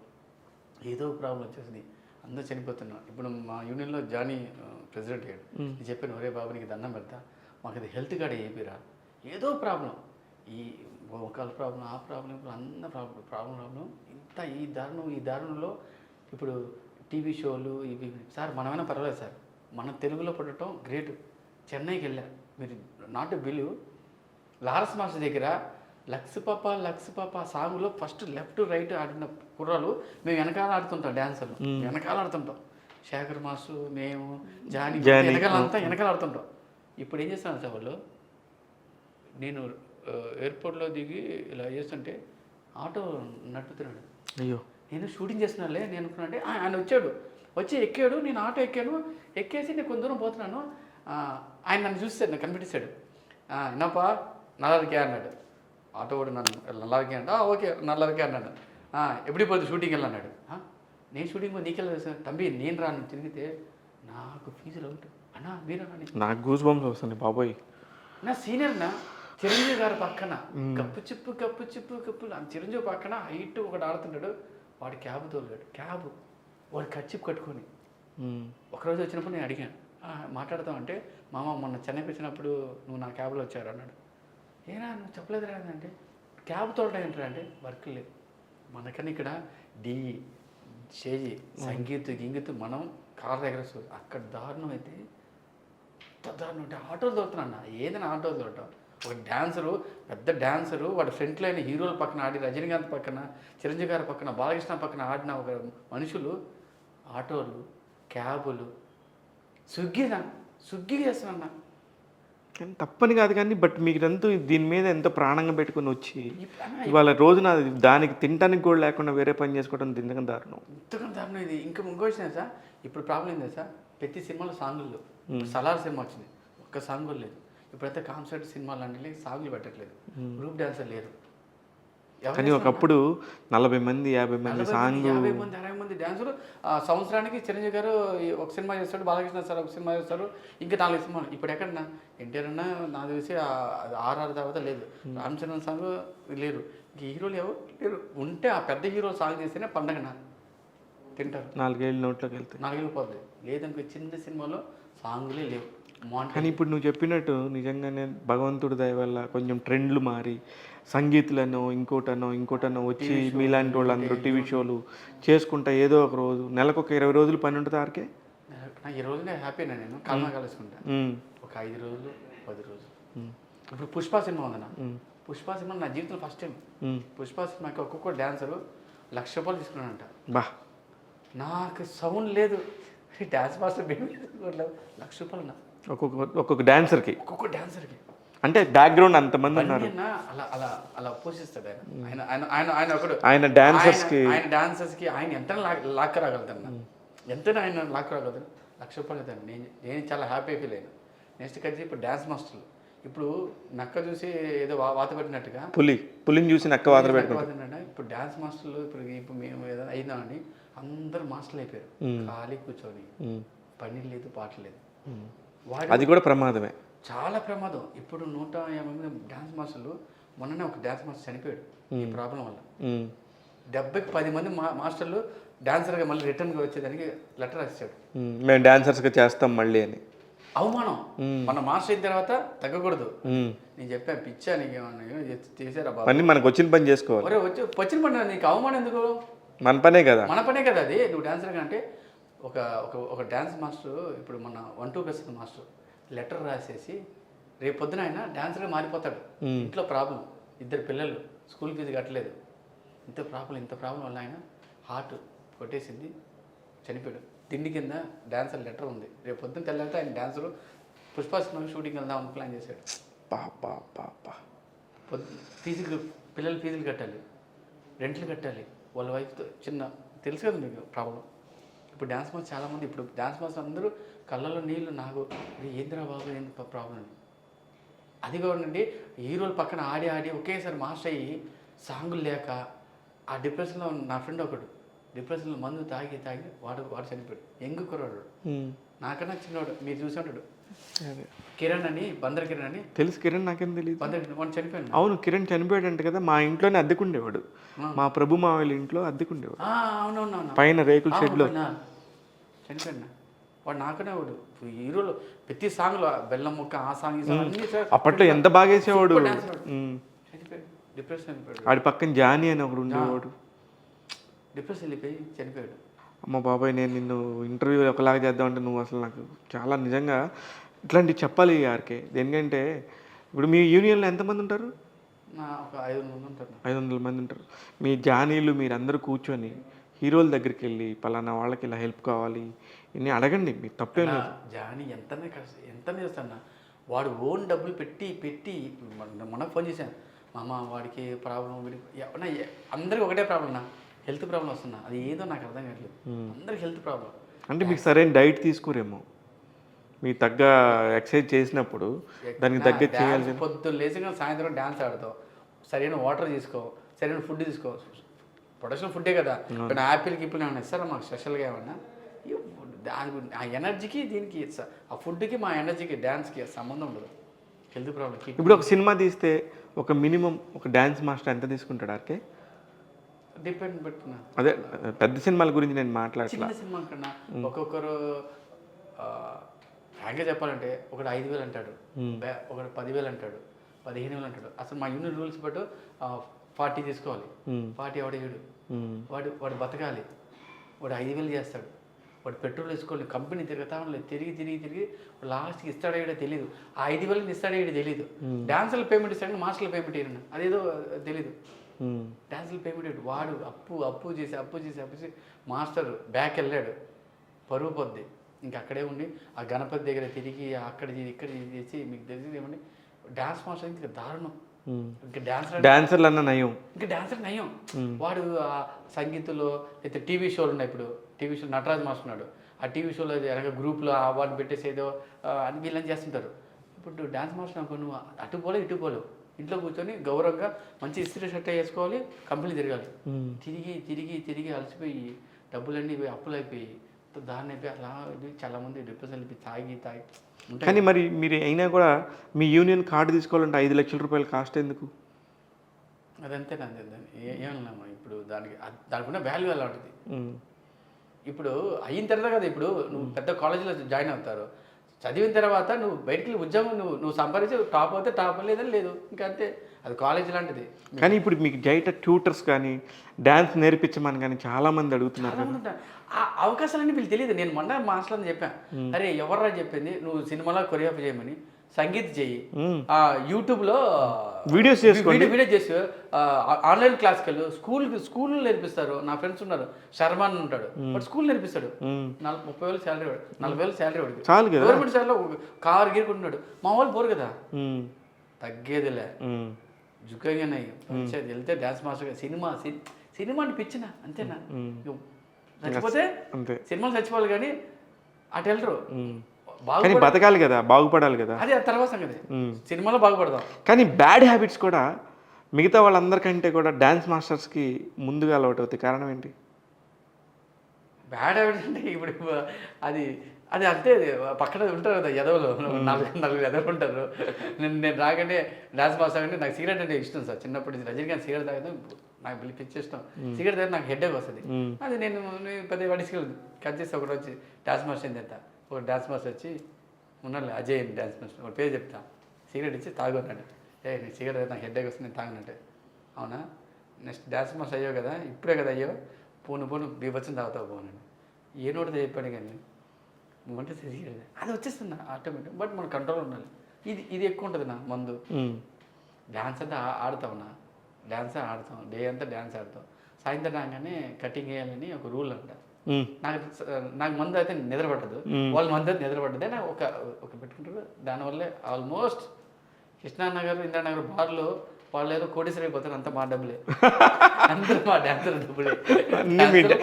ఏదో ప్రాబ్లం వచ్చేసింది, అందరూ చనిపోతున్నారు. ఇప్పుడు మా యూనియన్లో జానీ ప్రెసిడెంట్ అయ్యాడు. నేను చెప్పాను, ఒరే బాబు నీకు దండం పెడతా, మాకు అది హెల్త్ కార్డు అయిపోయిరా, ఏదో ప్రాబ్లం, ఈ ఒకళ్ళ ప్రాబ్లం, ఆ ప్రాబ్లం, ఇప్పుడు అన్న ప్రాబ్లం ఇంత ఈ దారుణంలో ఇప్పుడు టీవీ షోలు ఇవి. సార్ మనమైనా పర్వాలేదు సార్, మన తెలుగులో పడటం గ్రేట్. చెన్నైకి వెళ్ళా, మీరు నాట్ బిలీవ్, లారస్ మాస్టర్ దగ్గర లక్స్ పాప సాంగ్లో ఫస్ట్ లెఫ్ట్ రైట్ ఆడిన కుర్రాలు మేము వెనకాల ఆడుతుంటాం, డాన్సర్లు వెనకాల ఆడుతుంటాం. శేఖర్ మాస్టర్, మేము జానీ వెనకాల ఆడుతుంటాం. ఇప్పుడు ఏం చేస్తున్నాను సార్ వాళ్ళు, నేను ఎయిర్పోర్ట్లో దిగి ఇలా చేస్తుంటే ఆటో నడుపుతున్నాడు. అయ్యో, నేను షూటింగ్ చేస్తున్నానులే నేను అనుకున్నా. అంటే ఆయన వచ్చి ఎక్కాడు, నేను ఆటో ఎక్కేసి నేను కొంత దూరం పోతున్నాను. ఆయన నన్ను చూస్తాడు, నాకు కనిపెట్టిస్తాడు. என்னப்பா நல்லா இருக்கியா అన్నాడు. ఆటో కూడా నన్ను நல்லா இருக்கேன் అంటే ఓకే நல்லா இருக்கேன் అన్నాడు. ఎప్పుడు పోతుంది షూటింగ్ వెళ్ళి అన్నాడు. నేను షూటింగ్ పోయి నీకెళ్ళి తంబి నేను రాను తిరిగితే నాకు ఫీజులు అవుట్ అన్నా మీరు నాకు గూస్ బంప్స్ వస్తుంది బాబోయ్. నా సీనియర్నా చిరంజీవి గారి పక్కన కప్పు చిప్పు చిరంజీవి పక్కన హైట్ ఒకటి ఆడుతుంటాడు. వాడు క్యాబ్ తోలాడు, వాడు కచ్చిప్ కట్టుకొని. ఒకరోజు వచ్చినప్పుడు నేను అడిగాను, మాట్లాడతాం అంటే మామ మొన్న చెన్నైకి వచ్చినప్పుడు నువ్వు నా క్యాబ్లో వచ్చారు అన్నాడు. ఏనా నువ్వు చెప్పలేదు రాదంటే క్యాబ్ తోలడం ఏంటరా అంటే వర్క్ లేదు మనకని ఇక్కడ డి చేజి సంగీత్ మనం కార్ దగ్గర అక్కడ దారుణం అయితే దారుణం అంటే ఆటోలు తోలుతున్నా. ఏదైనా ఆటోలు తోలటం. ఒక పెద్ద డాన్సరు వాడు ఫ్రంట్లో అయిన హీరోల పక్కన ఆడి, రజనీకాంత్ పక్కన, చిరంజీవి గారి పక్కన, బాలకృష్ణ పక్కన ఆడిన ఒక మనుషులు ఆటోలు, క్యాబులు, స్విగ్గీ చేస్తున్నా. కానీ తప్పని కాదు కానీ, బట్ మీరంతా దీని మీద ఎంతో ప్రాణంగా పెట్టుకుని వచ్చి ఇవాళ రోజున దానికి తినడానికి కూడా లేకుండా వేరే పని చేసుకోవడం ఇంతకన్నా దారుణం. ఇది ఇంకా ఇంకో విషయం సార్. ఇప్పుడు ప్రాబ్లం ఏంటో సార్, ప్రతి సినిమాలో సాంగులు, సలార్ సినిమా వచ్చింది, ఒక్క సాంగ్ కూడా లేదు. ఇప్పుడైతే కాన్సర్ట్ సినిమాలు అంటే సాంగ్లు పెట్టట్లేదు, గ్రూప్ డాన్సర్ లేరు. కానీ ఒకప్పుడు 40 మంది 50 మంది సాంగ్ 50 మంది 60 మంది డాన్సరు. సంవత్సరానికి చిరంజీవి గారు ఒక సినిమా చేస్తాడు, బాలకృష్ణ సార్ ఒక సినిమా చేస్తారు, ఇంకా 4 సినిమాలు. ఇప్పుడు ఎక్కడన్నా ఎన్టీఆర్ అన్నా నాకు తెలిసి ఆర్ఆర్ తర్వాత లేదు, రామ్ చరణ్ సాంగ్ లేరు, ఇంక హీరోలు ఎవరు లేరు. ఉంటే ఆ పెద్ద హీరో సాంగ్ చేస్తేనే పండగ తింటారు. 4 ఏళ్ళు నోట్లోకి వెళ్తాయి, 4 ఏళ్ళు పోతుంది. లేదనుకో చిన్న సినిమాలో సాంగులే లేవు. కానీ ఇప్పుడు నువ్వు చెప్పినట్టు నిజంగానే భగవంతుడి దయ వల్ల కొంచెం ట్రెండ్లు మారి సంగీతులను ఇంకోటనో వచ్చి మీలాంటి వాళ్ళందరూ టీవీ షోలు చేసుకుంటా ఏదో ఒక రోజు నెలకు ఒక 20 రోజులు పని ఉంటుంది ఆర్కే. నాకు 20 రోజులే హ్యాపీనా, నేను కాల్మా కలుసుకుంటా. ఒక 5 రోజులు 10 రోజులు. ఇప్పుడు పుష్ప సినిమా ఉందన్న, పుష్ప సినిమా నా జీవితంలో ఫస్ట్ టైం. పుష్ప సినిమాకి ఒక్కొక్క డాన్సరు 1,00,000 రూపాయలు తీసుకున్నానంట. బా, నాకు సౌండ్ లేదు, డ్యాన్స్ మాస్టర్ 1,00,000 రూపాయలు ఒక్కొక్క డాన్సర్కి అంటే బ్యాక్గ్రౌండ్ అంతమంది ఉన్నారు. అలా పోషిస్తాడు ఆయన ఒకడు. ఆయన డాన్సర్స్కి ఆయన ఎంత లాక్ రాగలుగుతాను, ఎంతైనా ఆయన లాక్ రాగలుగుతాను. 1,00,000 రూపాయలు అవుతాను. నేను చాలా హ్యాపీ ఫీల్ అయినా. నెక్స్ట్ కలిసి ఇప్పుడు డ్యాన్స్ మాస్టర్లు, ఇప్పుడు నక్క చూసి ఏదో వాత పెట్టినట్టుగా పులిని చూసి నక్క వాత పెట్టినట్టు ఇప్పుడు డ్యాన్స్ మాస్టర్లు ఇప్పుడు మేము ఏదైనా అయినామని అందరూ మాస్టర్లు అయిపోయారు. ఖాళీ కూర్చొని పని లేదు, పాట లేదు. అది కూడా ప్రమాదమే, చాలా ప్రమాదం. ఇప్పుడు 150 మంది డ్యాన్స్ మాస్టర్లు, మొన్ననే ఒక డ్యాన్స్ మాస్టర్ చనిపోయాడు ఈ ప్రాబ్లం వల్ల. 70కి 10 మంది మాస్టర్లు డాన్సర్గా మళ్ళీ రిటర్న్గా వచ్చేదానికి లెటర్ రాశాడు, మేము డాన్సర్స్గా చేస్తాం మళ్ళీ అని. అవమానం. మన మాస్టర్ అయిన తర్వాత తగ్గకూడదు. నేను చెప్పాను, పిచ్చా నీకేమన్నా చేశారా బాబు, మనకు వచ్చిన పని చేసుకోవాలి. వచ్చిన పని నీకు అవమానం ఎందుకు, మన పనే కదా అది. నువ్వు డాన్సర్గా అంటే ఒక డ్యాన్స్ మాస్టర్, ఇప్పుడు మన 1-2 మాస్టర్ లెటర్ రాసేసి రేపు పొద్దున ఆయన డాన్సర్గా మారిపోతాడు. ఇంట్లో ప్రాబ్లం, 2 పిల్లలు, స్కూల్ ఫీజు కట్టలేదు, ఇంత ప్రాబ్లం వల్ల ఆయన హార్ట్ కొట్టేసింది, చనిపోయాడు. తిండి కింద డాన్సర్ లెటర్ ఉంది. రేపు పొద్దున్న తెల్లారితే ఆయన డాన్సరు పుష్ప సినిమా షూటింగ్ వెళ్దామని ప్లాన్ చేశాడు. పిల్లలు ఫీజులు కట్టాలి, రెంట్లు కట్టాలి, వాళ్ళ వైఫ్తో చిన్న తెలుసు కదా మీకు ప్రాబ్లం. ఇప్పుడు డ్యాన్స్ మాస్టర్ చాలామంది, ఇప్పుడు డ్యాన్స్ మాస్టర్ అందరూ కళ్ళలో నీళ్ళు, నాకు ఏంద్రా బాబు ఏంది ప్రాబ్లం అని. అది కాదండి, హీరోలు పక్కన ఆడి ఆడి ఒకేసారి మాస్టర్ అయ్యి సాంగులు లేక ఆ డిప్రెషన్లో నా ఫ్రెండ్ ఒకడు డిప్రెషన్లో మందు తాగి వాడు చనిపోయాడు. యంగ్ కుర్రాడు, నాకన్నా చిన్నవాడు, మీరు చూసి ఉంటాడు. కిరణ్ అని, బందర్ కిరణ్ అని తెలుసు. కిరణ్ నాకేం తెలియదు. వాడు చనిపోయాడు. అవును, కిరణ్ చనిపోయాడు అంటే కదా, మా ఇంట్లోనే అద్దెకుండేవాడు, మా ప్రభు మా వాళ్ళ ఇంట్లో అద్దెకుండేవాడు. అవునవును, పైన రేకుల షెడ్లో చనిపోయాడు. వాడు నాకనే వాడు హీరోలు ప్రతి సాంగ్లో బెల్లం ముక్క, ఆ సాంగ్ అప్పట్లో ఎంత బాగా వేసేవాడు. చనిపోయాడు, డిప్రెషన్ వెళ్ళిపోయాడు. వాడి పక్కన జానీ అని ఒకడు ఉండేవాడు, డిప్రెషన్ వెళ్ళిపోయి చనిపోయాడు. అమ్మ బాబాయ్, నేను నిన్ను ఇంటర్వ్యూ ఒకలాగా చేద్దామంటే నువ్వు అసలు నాకు చాలా నిజంగా ఇట్లాంటివి చెప్పాలి ఆర్కే. ఎందుకంటే ఇప్పుడు మీ యూనియన్లో ఎంతమంది ఉంటారు? ఒక 500 మంది ఉంటారు. 500 మంది ఉంటారు. మీ జానీలు మీరందరూ కూర్చొని హీరోల దగ్గరికి వెళ్ళి పలానా వాళ్ళకి ఇలా హెల్ప్ కావాలి ఇన్ని అడగండి, మీకు తప్పేం లేదు. జానీ ఎంత చేస్తాను, వాడు ఓన్ డబ్బులు పెట్టి మనకు ఫోన్ చేశాను, మామ వాడికి ప్రాబ్లం, అందరికీ ఒకటే ప్రాబ్లం, హెల్త్ ప్రాబ్లం వస్తున్నా, అది ఏదో నాకు అర్థం కావట్లేదు. అందరికి హెల్త్ ప్రాబ్లం. అంటే మీకు సరైన డైట్ తీసుకోరేమో, మీకు తగ్గ ఎక్సర్సైజ్ చేసినప్పుడు దానికి తగ్గ చేయాలి. పొద్దున్న లేచిగా సాయంత్రం డ్యాన్స్ ఆడతావు, సరైన వాటర్ తీసుకో, సరైన ఫుడ్ తీసుకో. ప్రొడక్షన్ ఫుడ్డే కదా, ఇప్పుడు యాపిల్ గిప్పులు ఏమన్నా ఇస్తారా మాకు స్పెషల్గా ఏమన్నా? ఆ ఎనర్జీకి దీనికి, ఆ ఫుడ్కి మా ఎనర్జీకి డ్యాన్స్కి సంబంధం ఉండదు. Health problem. ఇప్పుడు ఒక సినిమా తీస్తే ఒక మినిమం ఒక డ్యాన్స్ మాస్టర్ ఎంత తీసుకుంటాడు ఆర్కే? డిపెండ్ పెట్టుకున్నా. అదే పెద్ద సినిమాల గురించి నేను మాట్లాడట్లా, చిన్న సినిమా కన్నా ఒక్కొక్కరు ఫ్రాంక్గా చెప్పాలంటే ఒకడు 5,000 అంటాడు, ఒకడు 10,000 అంటాడు, 15,000 అంటాడు. అసలు మా యూనియన్ రూల్స్ బట్టి 40 తీసుకోవాలి. 40 ఎవడేడు, వాడు బతకాలి, వాడు 5,000 చేస్తాడు, వాడు పెట్రోల్ వేసుకోవాలి, కంపెనీ తిరుగుతా ఉండలేదు, తిరిగి లాస్ట్కి ఇస్తాడో ఏడో తెలియదు. ఆ 5,000 ఇస్తాడో ఏడో తెలియదు. డాన్సర్లు పేమెంట్ ఇస్తాడు, మాస్టర్లు పేమెంట్ ఇవ్వను, అదేదో తెలీదు. డాన్సులు పేమెంట్ వాడు అప్పు చేసి మాస్టర్ బ్యాక్ వెళ్ళాడు, పరువు పొద్ది, ఇంక అక్కడే ఉండి ఆ గణపతి దగ్గర తిరిగి ఇక్కడ చేసి, మీకు తెలిసింది ఏమండి డాన్స్ మాస్టర్ ఇంకా దారుణం. ఇంకా డాన్సర్లు అన్న నయం, ఇంకా డాన్సర్ నయం. వాడు ఆ సంగీతంలో అయితే టీవీ షోలు ఉన్నాయి, ఇప్పుడు టీవీ షోలు నటరాజ్ మాస్టర్ ఉన్నాడు, ఆ టీవీ షోలో వెనక గ్రూప్లో అవార్డు పెట్టేసి ఏదో అని వీళ్ళని చేస్తుంటారు. ఇప్పుడు డాన్స్ మాస్టర్ అనుకో, నువ్వు అటు పోలేవు, ఇంట్లో కూర్చొని గౌరవంగా మంచి ఇస్త్రీ షర్ట్ వేసుకోవాలి, కంపెనీ తిరగాలి. తిరిగి అలసిపోయి డబ్బులన్నీ అప్పులు అయిపోయి దాన్ని అయిపోయి అలా చాలామంది డిప్రెషన్ వెళ్ళిపోయి తాగి కానీ మరి మీరు అయినా కూడా మీ యూనియన్ కార్డు తీసుకోవాలంటే 5 లక్షల రూపాయలు కాస్ట్ ఎందుకు? అదంతే నాకు ఏమన్నా ఇప్పుడు దానికి ఉన్న వాల్యూ ఎలా ఉంటుంది. ఇప్పుడు అయిన తర్వాత కదా, ఇప్పుడు నువ్వు పెద్ద కాలేజీలో జాయిన్ అవుతారు, చదివిన తర్వాత నువ్వు బయటికి ఉద్యోగం నువ్వు సంపాదించి టాప్ అవుతే టాప్, లేదని లేదు, ఇంకా అంతే. అది కాలేజ్ లాంటిది. కానీ ఇప్పుడు మీకు జైట ట్యూటర్స్ కానీ డ్యాన్స్ నేర్పించమని కానీ చాలామంది అడుగుతున్నారు. ఆ అవకాశాలన్నీ వీళ్ళు తెలియదు. నేను మొన్న మాస్టర్ని చెప్పాను, అరే ఎవర్రా చెప్పింది నువ్వు సినిమాలో కొరియోగ్రఫీ చేయమని, సంగీత్ చెయ్యి, యూట్యూబ్లో వీడియోస్ చేసి ఆన్లైన్ క్లాస్కి వెళ్ళు, స్కూల్ నేర్పిస్తారు. నా ఫ్రెండ్స్ ఉన్నారు, శర్మాన్ ఉంటాడు, వాడు స్కూల్ నేర్పిస్తాడు. 30,000 శాలరీ, 40,000 శాలరీ వాడికి, గవర్నమెంట్ శాలరీలో కారు గీరుకుంటున్నాడు. మా వాళ్ళు పోరు కదా, తగ్గేదిలే, జుగ్గగానే వెళ్తే డ్యాన్స్ మాస్టర్. సినిమా అనిపించిన అంతేనా, చచ్చిపోతే సినిమాలు చచ్చిపోవాలి కానీ అటు వెళ్ళరు. కానీ బతకాలి కదా, బాగుపడాలి కదా, అది తర్వాత సంగతి. సినిమాలో బాగుపడదాం. కానీ బ్యాడ్ హ్యాబిట్స్ కూడా మిగతా వాళ్ళందరికంటే కూడా డ్యాన్స్ మాస్టర్స్కి ముందుగా అలవాటు అవుతాయి. కారణం ఏంటి? బ్యాడ్ హ్యాబిట్స్ అంటే ఇప్పుడు అది అంతే, పక్కన ఉంటారు కదా ఎదవలు, 4 ఎదవలు ఉంటారు. నేను రాగానే డ్యాన్స్ మాస్టర్ అంటే నాకు సిగరెట్ అంటే ఇష్టం సార్. చిన్నప్పటి నుంచి రజనీకాంత్ సిగరెట్ తాగడం నాకు పిలిపించి ఇష్టం. సిగరెట్ తాగితే నాకు హెడ్ఏక్ వస్తుంది. అది నేను పెద్ద తీసుకెళ్ళదు, కట్ చేసి ఒకటి వచ్చి డ్యాన్స్ మాస్టర్ ఏంటి ఎంత, ఒక డ్యాన్స్ మాస్టర్ వచ్చి ఉన్నాడు అజయ్ అని డ్యాన్స్ మాస్టర్, ఒక పేరు చెప్తా, సిగరెట్ ఇచ్చి తాగున్నాడు. నీకు సిగరెట్ నాకు హెడ్ఏక్ వస్తుంది, నేను తాగినట్టే. అవునా, నెక్స్ట్ డ్యాన్స్ మాస్టర్ అయ్యో కదా, ఇప్పుడే కదా అయ్యో, పోను బీభత్సం తాగుతావు పోనండి. ఏ నోటితో చెప్పాడు కానీ నువ్వంటే సిగరెట్ అది వచ్చేస్తుంది ఆటోమేటిక్. బట్ మన కంట్రోల్ ఉండాలి. ఇది ఎక్కువ ఉంటుంది నా మందు. ఉమ్. డ్యాన్స్ అంతా ఆడతావునా, డ్యాన్స్ ఆడతాం, డే అంతా డ్యాన్స్ ఆడతాం, సాయంత్రం రాగానే కటింగ్ వేయాలని ఒక రూల్ అంట. ఉమ్. నాకు మందు అయితే నిద్ర పట్టదు, వాళ్ళ మందు అయితే నిద్ర పట్టదు అని ఒక పెట్టుకుంటారు. దానివల్లే ఆల్మోస్ట్ కృష్ణానగర్, ఇంద్రానగర్ బార్లో వాళ్ళు ఏదో కోటీశ్వర అయిపోతారు, అంతా మా డబ్బులే. అందరూ మా డాన్సర్ డబ్బులే,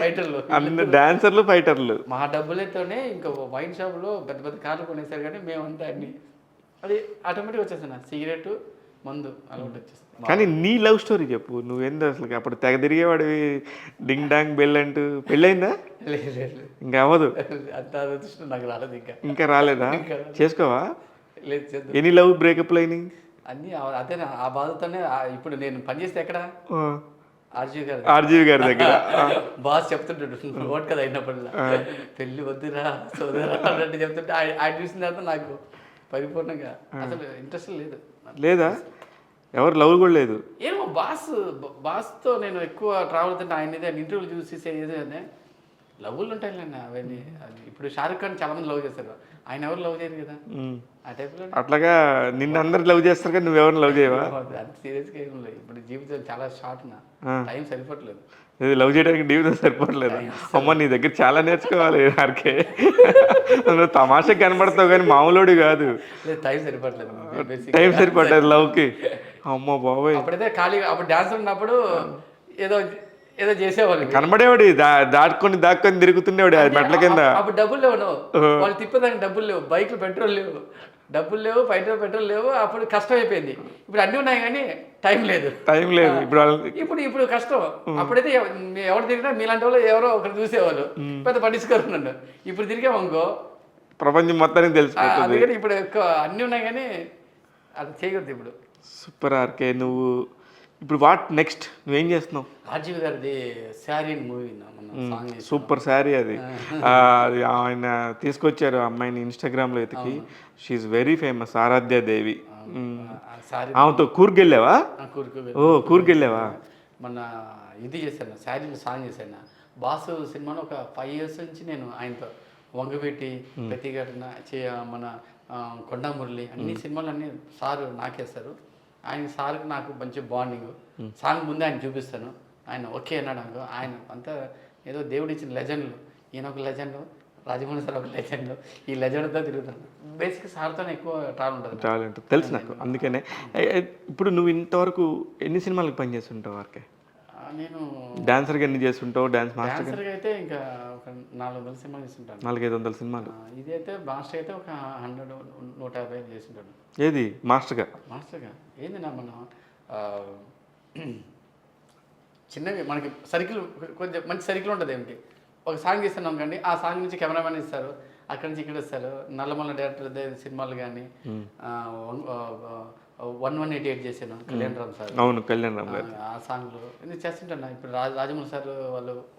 ఫైటర్లు, అన్ని డాన్సర్లు ఫైటర్లు మా డబ్బులతోనే. ఇంకా వైన్ షాప్లో పెద్ద పెద్ద కార్లు కొనేసారు, కానీ మేమంతా అన్ని అది ఆటోమేటిక్ వచ్చేస్తాను. సిగరెట్, మందు అలవాటు వచ్చేస్తుంది. కానీ నీ లవ్ స్టోరీ చెప్పు, నువ్వేందో అసలు అప్పుడు తెగ తిరిగేవాడివి, డింగ్ డాంగ్ బెల్ అంటూ. పెళ్ళయిందా? లేదు, ఇంకా అవ్వదు, అంత అదృష్టం నాకు రాలేదు. ఇంకా రాలేదా? చేసుకోవా? లేదు, చేద్దాం. ఎన్ని లవ్ బ్రేకప్లు అయినాయి? అన్నీ అదే ఆ బాధతోనే. ఇప్పుడు నేను పనిచేస్తే ఎక్కడ, ఆర్జీవి గారి దగ్గర బాస్ చెప్తుంటాడు ఓట్ కదా అయినప్పుడల్లా, పెళ్ళి వద్దురా సోదరా అన్నట్టు చెప్తుంటే ఆయన చూసిన తర్వాత నాకు పరిపూర్ణంగా అసలు ఇంట్రెస్ట్ లేదు. లేదా? ఎవరు లవ్ కూడా లేదు? ఏమో బాస్తో నేను ఎక్కువ ట్రావెల్ అవుతుంటే ఆయన ఇదే ఇంటర్వ్యూలు చూసి ఏదే లవ్లు ఉంటాయిలేండి అవన్నీ. అది ఇప్పుడు షారుఖ్ ఖాన్ చాలా మంది లవ్ చేస్తారు, ఆయన ఎవరు లవ్ చేయరు కదా. ఆ టైప్లో అట్లాగా నిన్ను అందరు లవ్ చేస్తారు కానీ నువ్వెవరిని లవ్ చేయవా? అంత సీరియస్గా ఏం లేదు. ఇప్పుడు జీవితం చాలా షార్ట్, నా టైం సరిపోవట్లేదు. లవ్ చేయడానికి జీవితం సరిపోవట్లేదు. అమ్మ నీ దగ్గర చాలా నేర్చుకోవాలి ఆర్కే. నువ్వు తమాషా కనబడతావు కానీ మామూలుడు కాదు. టైం సరిపోవట్లేదు, టైం సరిపోవట్లేదు లవ్కి. అమ్మ బాబోయ్. అప్పుడైతే ఖాళీగా, అప్పుడు డాన్స్ ఉన్నప్పుడు ఏదో ఏదో చేసేవాళ్ళు, కనబడేవాడు, దాక్కొని తిరుగుతుండేవాడు మెట్ల కింద. అప్పుడు డబ్బులు లేవు, వాళ్ళు తిప్పేదానికి డబ్బులు లేవు, బైక్లు పెట్రోల్ లేవు, డబ్బులు లేవు, పెట్రోల్ లేవు. అప్పుడు కష్టం అయిపోయింది. ఇప్పుడు అన్నీ ఉన్నాయి కానీ టైం లేదు. ఇప్పుడు కష్టం. అప్పుడైతే ఎవరు తిరిగినా మీలాంటి వాళ్ళు ఎవరో ఒకరు చూసేవాళ్ళు, పెద్ద పట్టించుకోరు నన్ను. ఇప్పుడు తిరిగామనుకో ప్రపంచం మొత్తానికి తెలిసిపోతుంది. అందుకని ఇప్పుడు ఎక్కువ అన్నీ ఉన్నాయి కానీ అది చేయకూడదు ఇప్పుడు. Super RK. నువ్వు ఇప్పుడు నెక్స్ట్ నువ్వేం చేస్తున్నావు? ఆర్జీవి గారిది శారీ మూవీ సూపర్ శారీ అది. ఆయన తీసుకొచ్చారు అమ్మాయిని ఇన్స్టాగ్రామ్లో ఎతికి. షీఈ్ వెరీ ఫేమస్, ఆరాధ్య దేవి. ఆమెతో కూర్గ్ వెళ్ళావా? కూర్గ్ వెళ్ళావా? మన ఇది చేశాను, శారీలో సాంగ్ చేశాను. బాసు సినిమాలో ఒక 5 years నుంచి నేను ఆయనతో వంగపెట్టి, ప్రతిఘటన, మన కొండమురళి అన్ని సినిమాలు అన్నీ సారు నాకేస్తారు. ఆయన సార్కి నాకు మంచి బాండింగ్. సాంగ్ ముందే ఆయన చూపిస్తాను, ఆయన ఓకే అన్నాడు. ఆయన అంతా ఏదో దేవుడు ఇచ్చిన లెజెండ్లు. ఈయన ఒక లెజెండ్, రాజమౌళి సార్ ఒక లెజెండ్. ఈ లెజెండ్తో తిరుగుతాను. బేసిక్ సార్తోనే ఎక్కువ ట్రావెల్ ఉంటుంది తెలుసు నాకు. అందుకనే ఇప్పుడు నువ్వు ఇంతవరకు ఎన్ని సినిమాలకు పనిచేస్తుంటావు ఆర్కే? నేను డాన్సర్గా ఎన్ని చేస్తుంటావు? డాన్స్ మాస్టర్గా అయితే ఇంకా ఒక 400 సినిమాలు చేస్తుంటాను. 400-500 సినిమాలు. ఇది అయితే మాస్టర్ అయితే ఒక 100-150 చేస్తుంటాను. ఏది మాస్టర్గా? ఏంది నా మనం చిన్నవి మనకి సర్కిల్, కొంచెం మంచి సర్కిల్ ఉంటుంది. ఏమిటి, ఒక సాంగ్ ఇస్తున్నాం కానీ ఆ సాంగ్ నుంచి కెమెరామెన్ ఇస్తారు, అక్కడి నుంచి ఇక్కడ ఇస్తారు. నల్లమల్ల డైరెక్టర్ సినిమాలు కానీ 1188 చేశాను, కళ్యాణ్ రామ్ సార్. అవును, కళ్యాణ్ రామ్ గారు. ఆ సాంగ్లు ఇది చేస్తుంటాను. ఇప్పుడు రాజమౌళి సార్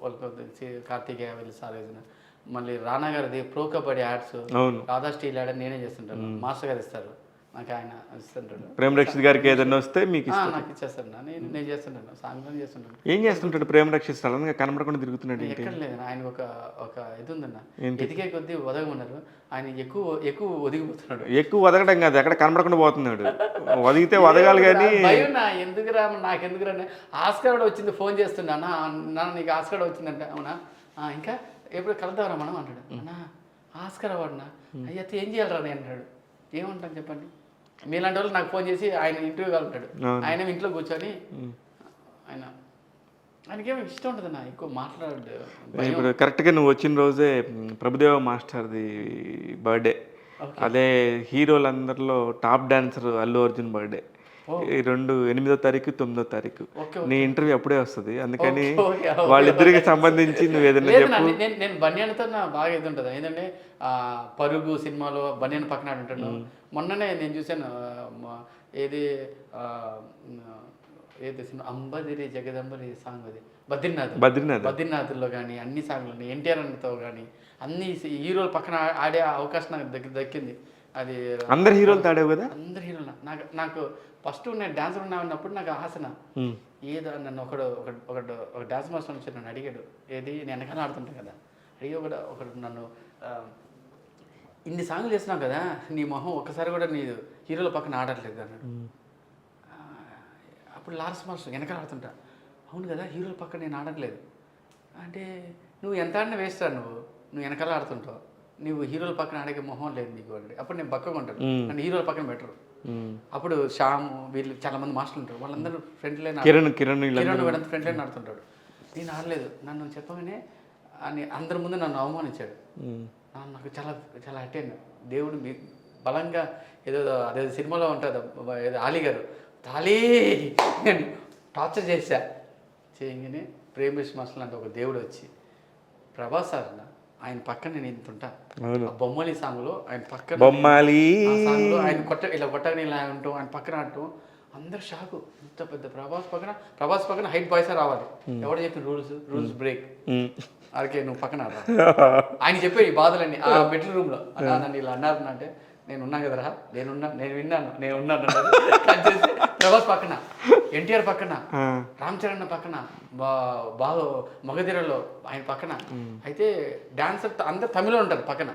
వాళ్ళకి కార్తీకేయ వెళ్ళి సార్ వేసిన, మళ్ళీ రానా గారిది pro kabaddi ads, Radha steel add నేనే చేస్తుంటాను. మాస్టర్ గారు ఇస్తారు నాకు, ఆయన ఇస్తుంటాడు. ప్రేమ్ రక్షిత్ గారికి ఏదైనా వస్తే మీకు నాకు ఇచ్చేస్తాను. నేను చేస్తుంటాను, సాంగ్లో చేస్తుంటాను. ఏం చేస్తుంటాడు ప్రేమ్ రక్షిత్? సడన్గా కనబడకుండా తిరుగుతున్నాడు. ఎక్కడ లేదు, ఆయన ఒక ఇది ఉందన్న, ఎదిగే కొద్దీ ఒదగమన్నారు. ఆయన ఎక్కువ ఒదిగిపోతున్నాడు. ఎక్కువ వదగడం కాదు, ఎక్కడ కనబడకుండా పోతున్నాడు. వదిగితే వదగాలి కానీ భయం. ఎందుకురా నాకెందుకురా, ఆస్కార్ కూడా వచ్చింది, ఫోన్ చేస్తున్నా, నాన్న నీకు ఆస్కార్ వచ్చిందంటే. అవునా, ఇంకా ఎప్పుడు కలుద్దామరా మనం అంటాడు. అన్నా ఆస్కార్ అవార్డునా? అయ్యతే ఏం చేయాలరా నేను అంటాడు. ఏమంటాను చెప్పండి, మీలాంటి వాళ్ళు నాకు ఫోన్ చేసి ఆయన ఇంటర్వ్యూ కావాలంటాడు. ఆయన ఇంట్లో కూర్చొని ఆయనకేమో ఇష్టం ఉంటుంది నా ఎక్కువ మాట్లాడు. ఇప్పుడు కరెక్ట్గా నువ్వు వచ్చిన రోజే ప్రభుదేవ మాస్టర్ది బర్త్డే. అదే హీరోలందరిలో top dancer Allu Arjun birthday. ఈ 8వ తారీఖు 9వ తారీఖు నీ ఇంటర్వ్యూ అప్పుడే వస్తుంది. అందుకని వాళ్ళిద్దరికి సంబంధించి నువ్వు ఏదైనా చెప్పు. నేను బన్యాన్తో బాగా ఇది ఉంటుంది. ఏంటంటే పరుగు సినిమాలో బన్యాన్ పక్కన ఉంటాడు. మొన్ననే నేను చూశాను, ఏది సినిమా అంబదిరి జగదంబరి సాంగ్, అది బద్రీనాథ్లో కానీ అన్ని సాంగ్లు ఎన్టీఆర్ అన్నతో కానీ అన్ని హీరోలు పక్కన ఆడే అవకాశం నాకు దక్కింది. అది అందరు హీరోలు తాడావు కదా? అందరు హీరోలు. నాకు ఫస్ట్ నేను డాన్సర్ ఉన్నప్పుడు నాకు ఆసన ఏదో నన్ను ఒక డాన్స్ మాస్టర్ వచ్చి నన్ను అడిగాడు. ఏది నేను వెనకాల ఆడుతుంటాను కదా, అడిగి ఒకడు నన్ను ఇన్ని సాంగ్లు చేస్తున్నావు కదా, నీ మొహం ఒక్కసారి కూడా నీ హీరోల పక్కన ఆడట్లేదు అన్నాడు. ఆ, అప్పుడు లారెన్స్ మాస్టర్ వెనకాల ఆడుతుంటా, అవును కదా హీరోల పక్కన నేను ఆడట్లేదు అంటే, నువ్వు ఎంత ఆడినా వేస్తా, నువ్వు వెనకాల ఆడుతుంటావు, నువ్వు హీరోల పక్కన ఆడే మొహం లేదు నీకు అంటే. అప్పుడు నేను పక్కగా ఉంటాను, నన్ను హీరోల పక్కన పెట్టరు. అప్పుడు శ్యామ్ వీళ్ళు చాలా మంది మాస్టర్లు ఉంటారు, వాళ్ళందరూ ఫ్రెండ్ లైన్ కిరణ్ వీళ్ళంతా ఫ్రెండ్ లైన్ ఆడుతుంటాడు. నేను ఆడలేదు, నన్ను చెప్పగానే అని అందరి ముందు నన్ను అవమానించాడు. నాకు చాలా చాలా అటెండ్ దేవుడు మీ బలంగా ఏదో అదే సినిమాలో ఉంటుంది ఏదో ఆలీ గారు తాళీ నేను టార్చర్ చేశా చేయగానే ప్రేమేష్ మాస్టర్ అంటే ఒక దేవుడు వచ్చి ప్రభాస్ సార్ ఆయన పక్కన నేను ఇంతుంటా. బొమ్మలి సాంగ్లో ఆయన పక్కన బొమ్మాలి సాంగ్లో ఆయన ఇలా కొట్టని ఇలా ఉంటాం, ఆయన పక్కన ఆడటం అందరు షాకు. ఇంత పెద్ద ప్రభాస్ పక్కన హైట్ బాయ్సే రావాలి. ఎవడు చెప్పిన రూల్స్ బ్రేక్ అరకే నువ్వు పక్కన రా. ఆయన చెప్పే ఈ బాధలన్నీ ఆ బెడ్రూమ్ రూమ్లో నన్ను ఇలా అన్నారు అంటే, నేను ఉన్నా కదరా, నేను ఉన్నాను ప్రభాస్ పక్కన, ఎన్టీఆర్ పక్కన, రామ్ చరణ్ పక్కన, బాగా మగధీరలో ఆయన పక్కన. అయితే డాన్సర్ అందరు తమిళలో ఉంటారు పక్కన,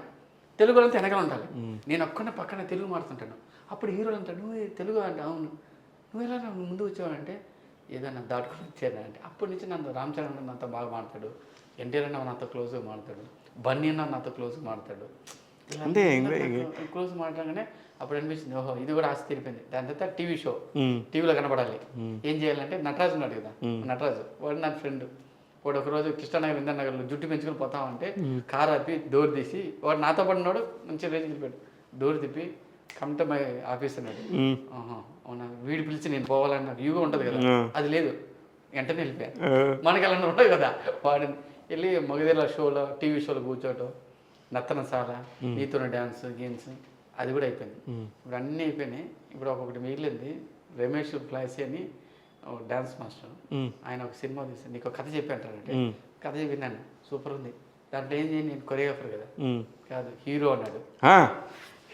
తెలుగులో అంతా వెనకాల ఉండాలి. నేను ఒక్కనే పక్కన తెలుగు మాడుతుంటాను. అప్పుడు హీరోలు అంటాడు, నువ్వు తెలుగు అంటే, అవును నువ్వు ఎలా ముందు వచ్చావంటే, ఏదైనా దాటుకొని వచ్చాను అంటే. అప్పటి నుంచి నన్ను రామ్ చరణ్ నాతో బాగా మాడతాడు, ఎన్టీఆర్ అన్న నాతో క్లోజ్గా మాడతాడు, బన్నీ అన్న నాతో క్లోజ్గా మాడతాడు. అంటే క్లోజ్ మాట్లాడగానే అప్పుడు అనిపించింది, ఓహో ఇది కూడా ఆశ తీరిపోయింది. దాని తర్వాత టీవీలో కనపడాలి. ఏం చేయాలంటే నటరాజు ఉన్నాడు కదా, నటరాజు వాడు నా ఫ్రెండ్. వాడు ఒకరోజు కృష్ణానగర్ ఇందర్నగర్లో జుట్టు పెంచుకొని పోతామంటే కారు ఆపి డోర్ తీసి, వాడు నాతో పడినాడు మంచి రేంజ్ వెళ్ళిపోయాడు. డోర్ తిప్పి కమ్ టు మై ఆఫీస్ అన్నాడు. అవునా, వీడు పిలిచి నేను పోవాలన్న వ్యూగా ఉంటుంది కదా, అది లేదు, వెంటనే వెళ్ళిపోయాను. మనకి అలా ఉండదు కదా. వాడిని వెళ్ళి మగధీర షోలో టీవీ షోలో కూర్చోవటం, నర్తనశాల, నీతో డ్యాన్స్ గేమ్స్, అది కూడా అయిపోయింది. ఇప్పుడు అన్నీ అయిపోయినాయి. ఇప్పుడు ఒక్కొక్కటి మిగిలింది. రమేష్ ఫ్లాసీ అని డ్యాన్స్ మాస్టర్, ఆయన ఒక సినిమా తీసి నీకు కథ చెప్పి అంటారంటే, కథ విన్నాను, సూపర్ ఉంది. దాంట్లో ఏం చేయండి, నేను కొరియోగ్రాఫర్ కదా, కాదు హీరో అన్నాడు.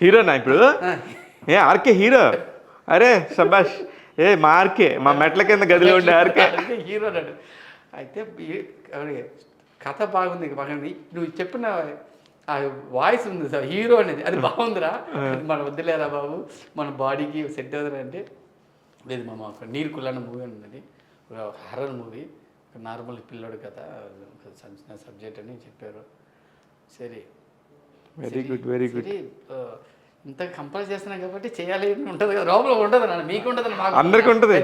హీరోనా ఇప్పుడు? RK hero? అరే శబాష్, మా ఆర్కే, మా మెట్ల కింద గదిలో ఉండే ఆర్కే హీరో అన్నాడు. అయితే కథ బాగుంది, నువ్వు చెప్పిన ఆ వాయిస్ ఉంది సార్, హీరో అనేది అది బాగుందిరా, మన వద్దులేరా బాబు, మన బాడీకి సెట్ అవుతుంది అంటే. లేదు మామ, ఒక నీరు కుళ్ళన్న మూవీ ఉన్నది, హర్రర్ మూవీ, నార్మల్ పిల్లోడు కథ, సబ్జెక్ట్ అని చెప్పారు. సరే వెరీ గుడ్. ఇంత కంపల్స్ చేస్తున్నాం కాబట్టి చేయాలి ఉంటుంది కదా, లోపల ఉంటుంది నాన్న, మీకు ఉంటుంది, మాకు అందరికీ ఉంటుంది,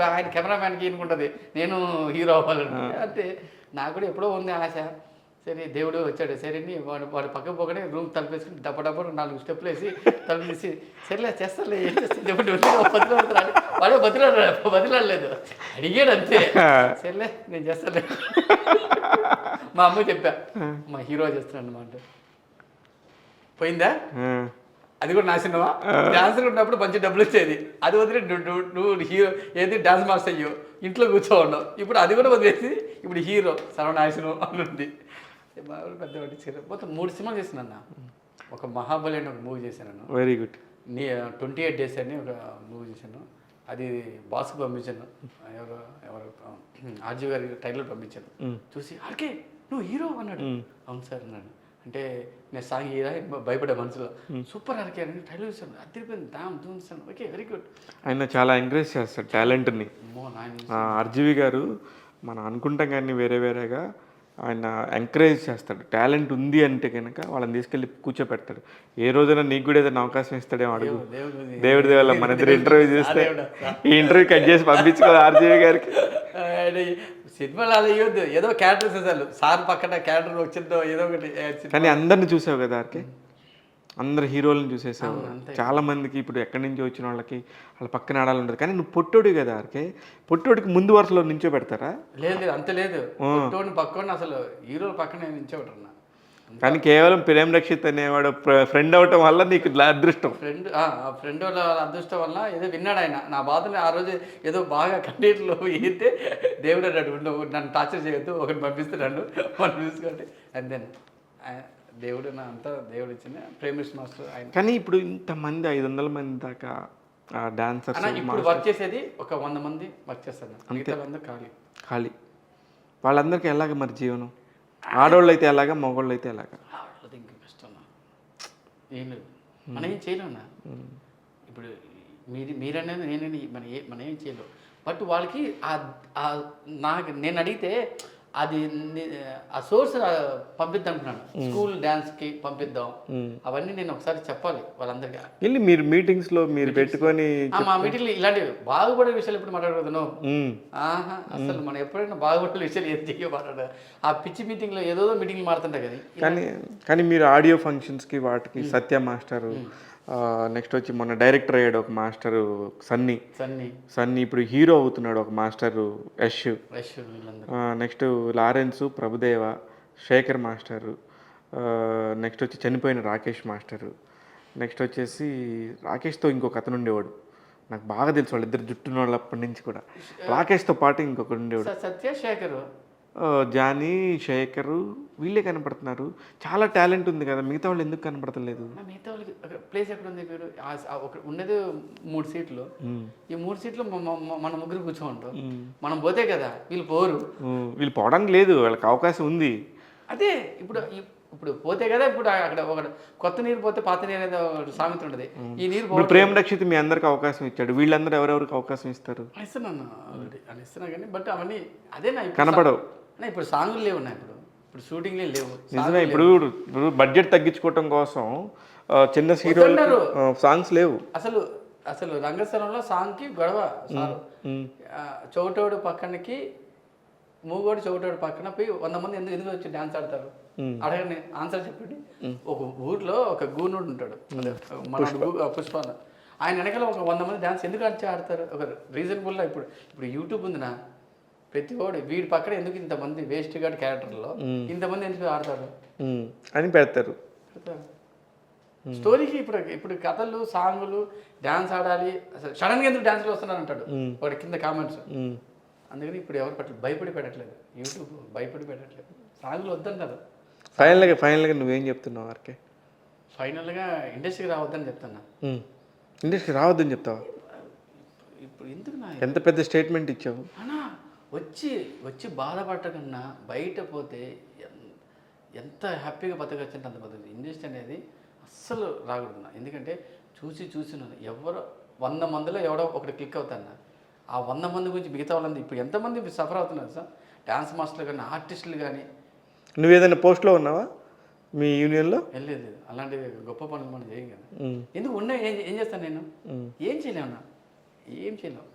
ఆయన కెమెరామ్యాన్కి ఈయనకుంటుంది, నేను హీరో అవ్వాలని. అంటే నాకు కూడా ఎప్పుడో ఉంది ఆశ. సరే దేవుడు వచ్చాడు, సరే వాడు పక్క పోగానే రూమ్ తలుపేసుకుని డబ్బ 4 స్టెప్లు వేసి తలుపు తీసి, సరేలే చేస్తాలే, ఏం చేస్తుంది బతిలాడుతున్నాడు. వాడే బతిలాడలేదు, అడిగాడు అంతే. సరేలే నేను చేస్తాలే. మా అమ్మ చెప్పా, మా హీరో చేస్తున్నాను అన్నమాట. పోయిందా, అది కూడా నాశనమా? డాన్సర్ ఉన్నప్పుడు మంచి డబ్బులు వచ్చేది, అది వదిలి నువ్వు హీరో ఏది డాన్స్ మాస్టర్ అయ్యో, ఇంట్లో కూర్చో ఉన్నావు. ఇప్పుడు అది కూడా వదిలేసి ఇప్పుడు హీరో సర్వనాశనం అనుంది. పెద్ద పట్టించారు. మొత్తం 3 సినిమాలు చేసిన అన్న. ఒక మహాబలి అని ఒక మూవీ చేశాను. Very good. 28 డేస్ అని ఒక మూవీ చేశాను. అది బాస్కు పంపించాను, ఎవరు ఆర్జీ గారి ట్రైలర్ పంపించాను. చూసి ఆర్కే నువ్వు హీరో అన్నాడు. అవును సార్ అన్నాడు. అంటే నేను సాంగ్ హీరా భయపడే మనసులో, సూపర్ ఆర్కే అని ట్రైలర్ చూసాను, అదిరిపోయింది, చూసాను. Okay very good. ఆయన చాలా ఎంకరేజ్ చేస్తాడు టాలెంట్ని. ఆర్జీవి గారు మనం అనుకుంటాం కానీ వేరేగా ఆయన ఎంకరేజ్ చేస్తాడు. టాలెంట్ ఉంది అంటే కనుక వాళ్ళని తీసుకెళ్ళి కూర్చోపెడతాడు. ఏ రోజైనా నీకు కూడా ఏదైనా అవకాశం ఇస్తాడేమో అడుగు. దేవుడి దేవాల మన ఇద్దరు ఇంటర్వ్యూ చేస్తే ఈ ఇంటర్వ్యూ కట్ చేసి పంపించుకో ఆర్జీవి గారికి. సినిమాలు అలా ఇవ్వద్దు, ఏదో క్యారెక్టర్స్ అసలు సార్ పక్కన క్యారెక్టర్ వచ్చిందో ఏదో ఒకటి. కానీ అందరిని చూసావు కదా ఆర్కే, అందరు హీరోలను చూసేసావు. చాలా మందికి ఇప్పుడు ఎక్కడి నుంచి వచ్చిన వాళ్ళకి వాళ్ళ పక్కన ఆడాలి ఉంటుంది. కానీ నువ్వు పొట్టోడు కదా ఆర్కే, పొట్టోడికి ముందు వరుసలో నించో పెడతారా? లేదు అంత లేదు, పొట్టోడిని పక్కన అసలు హీరోల పక్కన నించోబెట్టరు. కానీ కేవలం ప్రేమ్ రక్షిత్ అనేవాడు ఫ్రెండ్ అవటం వల్ల నీకు అదృష్టం. ఫ్రెండ్ వాళ్ళ అదృష్టం వల్ల ఏదో విన్నాడు ఆయన నా బాధని. ఆ రోజు ఏదో బాగా కన్నీటిలో ఈతే దేవుడు అన్నాడు, నన్ను టార్చర్ చేయొద్దు, ఒకటి పంపిస్తున్నాడు, మనం చూసుకోండి అంతేనా. దేవుడు నా అంతా దేవుడు ఇచ్చిన ప్రేమేష్ మాస్టర్ ఆయన. కానీ ఇప్పుడు ఇంతమంది 500 మంది దాకా డాన్సర్స్ ఇప్పుడు వర్క్ చేసేది ఒక 100 మంది వర్క్ చేస్తారు, మిగతా వాళ్ళందరూ ఖాళీ. వాళ్ళందరికీ ఎలాగ మరి జీవనం? ఆడవాళ్ళు అయితే ఎలాగా, మగవాళ్ళు అయితే ఎలాగా? ఆడవాళ్ళది ఇంకా కష్టం. ఏం లేదు, మనం ఏం చేయలేమన్నా. ఇప్పుడు మీరనేది నేనని మనం ఏం చేయలేం. బట్ వాళ్ళకి నాకు నేను అడిగితే అది ఆ సోర్స్ పంపిద్దాం అనుకున్నాను. స్కూల్ డ్యాన్స్కి పంపిద్దాం, అవన్నీ నేను ఒకసారి చెప్పాలి వాళ్ళందరికీ. వెళ్ళి మీరు మీటింగ్స్లో మీరు పెట్టుకొని మా మీటింగ్లో ఇలాంటివి బాగుపడే విషయాలు ఎప్పుడు మాట్లాడకూడదు. ఆహా, అసలు మనం ఎప్పుడైనా బాగుపడే విషయాలు ఏం చెయ్య మాట్లాడ ఆ పిచ్చి మీటింగ్లో ఏదో మీటింగ్లు మాడుతుంటాయి కదా. కానీ మీరు ఆడియో ఫంక్షన్స్కి వాటికి సత్య మాస్టరు, నెక్స్ట్ వచ్చి మొన్న డైరెక్టర్ అయ్యాడు ఒక మాస్టరు సన్నీ, ఇప్పుడు హీరో అవుతున్నాడు ఒక master Yash, next Lawrence, Prabhudeva, Sekhar master, next వచ్చి చనిపోయిన రాకేష్ మాస్టరు, నెక్స్ట్ వచ్చేసి రాకేష్తో ఇంకొక అతను ఉండేవాడు, నాకు బాగా తెలుసు వాళ్ళిద్దరు జుట్టున్న వాళ్ళప్పటి నుంచి కూడా. రాకేష్తో పాటు ఇంకొకటి ఉండేవాడు, సత్య శేఖర్, జానీ, శేఖరు, వీళ్ళే కనపడుతున్నారు. చాలా టాలెంట్ ఉంది కదా, మిగతా వాళ్ళు ఎందుకు కనపడతలేదు? మిగతా వాళ్ళకి ప్లేస్ ఎక్కడ ఉంది? మీరు ఉన్నది 3 సీట్లు, ఈ 3 సీట్లు మన ముగ్గురు కూర్చోంటాం, మనం పోతే కదా వీళ్ళు పోరు. వీళ్ళు పోవడానికి లేదు, వాళ్ళకి అవకాశం ఉంది. అదే ఇప్పుడు పోతే కదా. ఇప్పుడు అక్కడ ఒక కొత్త నీరు పోతే పాత నీరు అనేది సామెత ఉంటుంది. ఈ నీరు ప్రేమ రక్షిత మీ అందరికి అవకాశం ఇచ్చాడు, వీళ్ళందరూ ఎవరెవరికి అవకాశం ఇస్తారు? ఇస్తున్నాను ఆల్రెడీ అని ఇస్తున్నా కానీ, బట్ అవన్నీ అదేనా కనపడవు. ఇప్పుడు సాంగులు లేవు ఇప్పుడు షూటింగ్లే లేవు. నిజమే, ఇప్పుడు బడ్జెట్ తగ్గించుకోవటం కోసం చిన్న హీరోలు సాంగ్స్ లేవు. అసలు రంగస్థలంలో సాంగ్కి గొడవ సార్. చౌటోడు పక్కనకి మూగోడు చౌటోడు పక్కన పోయి 100 మంది ఎందుకు వచ్చి డాన్స్ ఆడతారు? అడగండి, ఆన్సర్ చెప్పండి. ఒక ఊర్లో ఒక గూనుడు ఉంటాడు, మన పుష్ప, ఆయన వెనకాల ఒక 100 మంది డాన్స్ ఎందుకు ఆడతారు? ఒక రీజనబుల్గా ఇప్పుడు యూట్యూబ్ ఉందినా, ప్రతి వాడు వీడి పక్కన ఎందుకు ఇంతమంది వేస్ట్ గార్డ్ క్యారెక్టర్లో ఇంతమంది ఎందుకు ఆడతారు అని పెడతారు. స్టోరీకి ఇప్పుడు కథలు, సాంగులు, డాన్స్ ఆడాలి, అసలు సడన్గా ఎందుకు డాన్స్లో వస్తున్నారు అంటాడు వాడి కింద కామెంట్స్. అందుకని ఇప్పుడు ఎవరు భయపడి పెట్టట్లేదు, యూట్యూబ్ భయపడి పెట్టట్లేదు, సాంగులు వద్దంటారు. ఫైనల్గా నువ్వేం చెప్తున్నావు ఆర్కే? ఫైనల్గా ఇండస్ట్రీకి రావద్దని చెప్తున్నా. ఇండస్ట్రీ రావద్దని చెప్తావా? ఇప్పుడు ఎందుకు ఎంత పెద్ద స్టేట్మెంట్ ఇచ్చావు అన్నా. వచ్చి బాధపడకన్నా బయట పోతే ఎంత హ్యాపీగా బతకచ్చు అంటే అంత బతుకు. ఇండస్ట్రీ అనేది అస్సలు రాకూడదు. ఎందుకంటే చూసి ఎవరో 100 మందిలో ఎవడో ఒకటి క్లిక్ అవుతాను. ఆ 100 మంది గురించి మిగతా వాళ్ళందరూ ఇప్పుడు ఎంతమంది సఫర్ అవుతున్నారు సార్? డాన్స్ మాస్టర్లు కానీ, ఆర్టిస్టులు కానీ. నువ్వు ఏదైనా పోస్ట్లో ఉన్నావా మీ యూనియన్లో? లేదు, అలాంటి గొప్ప పనులు మనం చేయం కదా. ఎందుకు ఏం చేస్తాను నేను? ఏం చేయలేమన్నా, ఏం చేయలేవు.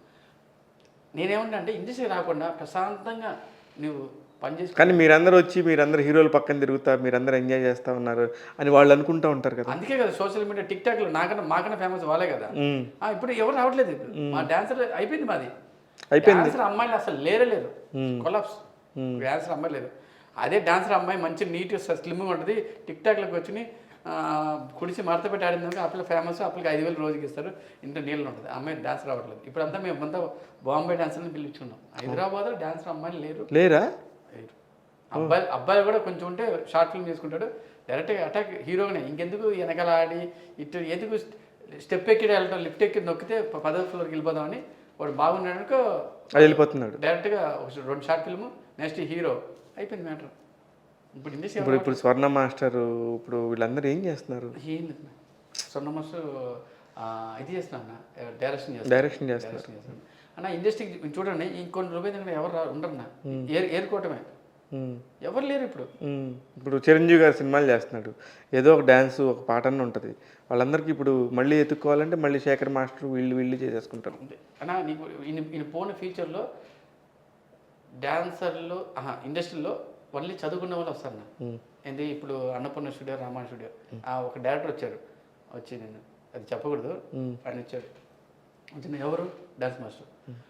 నేనేమంటా అంటే ఇండస్ట్రీ రాకుండా ప్రశాంతంగా నువ్వు పనిచేసి. కానీ మీరందరూ హీరోలు పక్కన తిరుగుతా, మీరందరూ ఎంజాయ్ చేస్తూ ఉన్నారు అని వాళ్ళు అనుకుంటూ ఉంటారు కదా. అందుకే కదా సోషల్ మీడియా, టిక్ టాక్లో మాకన్నా ఫేమస్ వాళ్ళే కదా. ఇప్పుడు ఎవరు రావట్లేదు. మా డాన్సర్ అయిపోయింది, మాది డాన్సర్ అమ్మాయిలు అసలు లేరు, కొలాప్స్. డాన్సర్ అమ్మాయి లేరు. అదే డాన్సర్ అమ్మాయి మంచి నీట్గా స్లిమ్గా ఉంటుంది, టిక్ టాక్లోకి వచ్చి కుడిసి మడత పెట్టి ఆడిందాక ఆ పిల్ల ఫేమస్, ఆ పిల్లకి 5,000 రోజుకి ఇస్తారు, ఇంత నీళ్ళు ఉంటుంది. అమ్మాయి డాన్స్ రావట్లేదు. ఇప్పుడంతా మేమంతా బాంబే డాన్సర్ని పిలుచుకున్నాం. హైదరాబాద్లో డాన్సర్ అమ్మాయిలు లేరా? అబ్బాయిలు కూడా కొంచెం ఉంటే షార్ట్ ఫిల్మ్ చేసుకుంటాడు, డైరెక్ట్గా అటాక్ హీరోగానే. ఇంకెందుకు వెనకాల ఆడి ఎందుకు స్టెప్ ఎక్కి వెళ్ళటం, లిఫ్ట్ ఎక్కి నొక్కితే 10వ ఫ్లోర్కి వెళ్ళిపోదామని వాడు బాగున్నాడు వెళ్ళిపోతున్నాడు. డైరెక్ట్గా 2 షార్ట్ ఫిల్మ్, నెక్స్ట్ హీరో, అయిపోయింది మ్యాటర్. ఇప్పుడు స్వర్ణ మాస్టర్, ఇప్పుడు వీళ్ళందరూ ఏం చేస్తున్నారు? ఏం లేదు, స్వర్ణ మాస్టర్ ఇది చేస్తున్నా, డైరెక్షన్ చేస్తున్నారు అన్న. ఇండస్ట్రీకి చూడండి, ఇంకొన్ని రూపాయలు ఎవరు ఉండరన్నా, ఏరుకోవటమే, ఎవరు లేరు. ఇప్పుడు చిరంజీవి గారు సినిమాలు చేస్తున్నాడు, ఏదో ఒక డ్యాన్స్, ఒక పాటనే ఉంటుంది. వాళ్ళందరికీ ఇప్పుడు మళ్ళీ ఎత్తుక్కోవాలంటే మళ్ళీ శేఖర్ మాస్టర్ వీళ్ళు చేసేసుకుంటారు. అన్నా నీకు ఈయన పోయిన ఫ్యూచర్లో డాన్సర్లు ఇండస్ట్రీలో ఓన్లీ చదువుకున్న వాళ్ళు వస్తారు. ఏంటి ఇప్పుడు అన్నపూర్ణ స్టూడియో, రామాయణ స్టూడియో, ఒక డైరెక్టర్ వచ్చి నేను అది చెప్పకూడదు, ఆయన వచ్చాడు. వచ్చిన ఎవరు డాన్స్ మాస్టర్,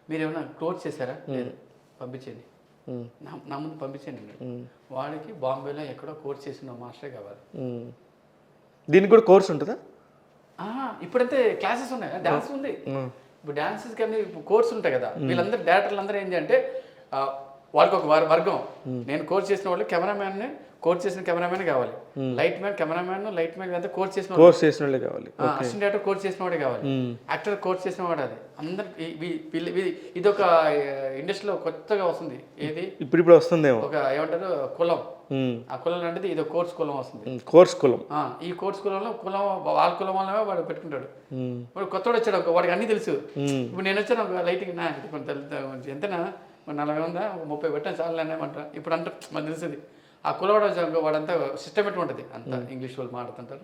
మీరు ఏమైనా కోర్స్ చేశారా? లేదు, పంపించండి, నా ముందు పంపించండి. వాడికి బాంబేలో ఎక్కడో కోర్స్ చేసిన మాస్టరే కావాలి. దీనికి కూడా కోర్స్ ఉంటుందా? ఇప్పుడంతే క్లాసెస్ ఉన్నాయి, డాన్స్ ఉంది. ఇప్పుడు డాన్సెస్ కానీ ఇప్పుడు కోర్స్ ఉంటాయి కదా. వీళ్ళందరూ డైరెక్టర్లు అందరూ ఏంటి అంటే వాళ్ళకి ఒక వర్గం. నేను కోర్స్ చేసిన వాళ్ళు కెమెరామ్యాన్, కోర్స్ చేసిన కెమెరామ్యాన్ కావాలి, light man, cameraman, light man అంతా కోర్స్ చేసిన వాళ్ళే కావాలి, అసిస్టెంట్ డైరెక్టర్ కోర్స్ చేసిన వాడే కావాలి, యాక్టర్ కోర్స్ చేసిన వాడు. అది అందరికి ఇదొక ఇండస్ట్రీలో కొత్తగా వస్తుంది. ఏది ఇప్పుడు వస్తుందేమో, ఒక ఏమంటారు కులం. ఆ కులం అంటే ఇది కోర్స్ కులం వస్తుంది. కోర్స్ కులం. ఈ కోర్స్ కులంలో వాళ్ళ కులం వల్ల వాడు పెట్టుకుంటాడు. వాడు కొత్తవాడు వచ్చాడు అనుకో, వాడికి అన్నీ తెలుసు. ఇప్పుడు నేను వచ్చాను ఒక లైట్గా నా ఇది కొంత ఎంతనా 40 ఉందా, 30 పెట్టాను చాలా అనేమంటారు. ఇప్పుడు అంట మనకు తెలుస్తుంది. ఆ కులవాడు వచ్చాక వాడంతా సిస్టమేటిక్ ఉంటుంది. అంత ఇంగ్లీష్ వాళ్ళు మాట్లాడుతుంటారు,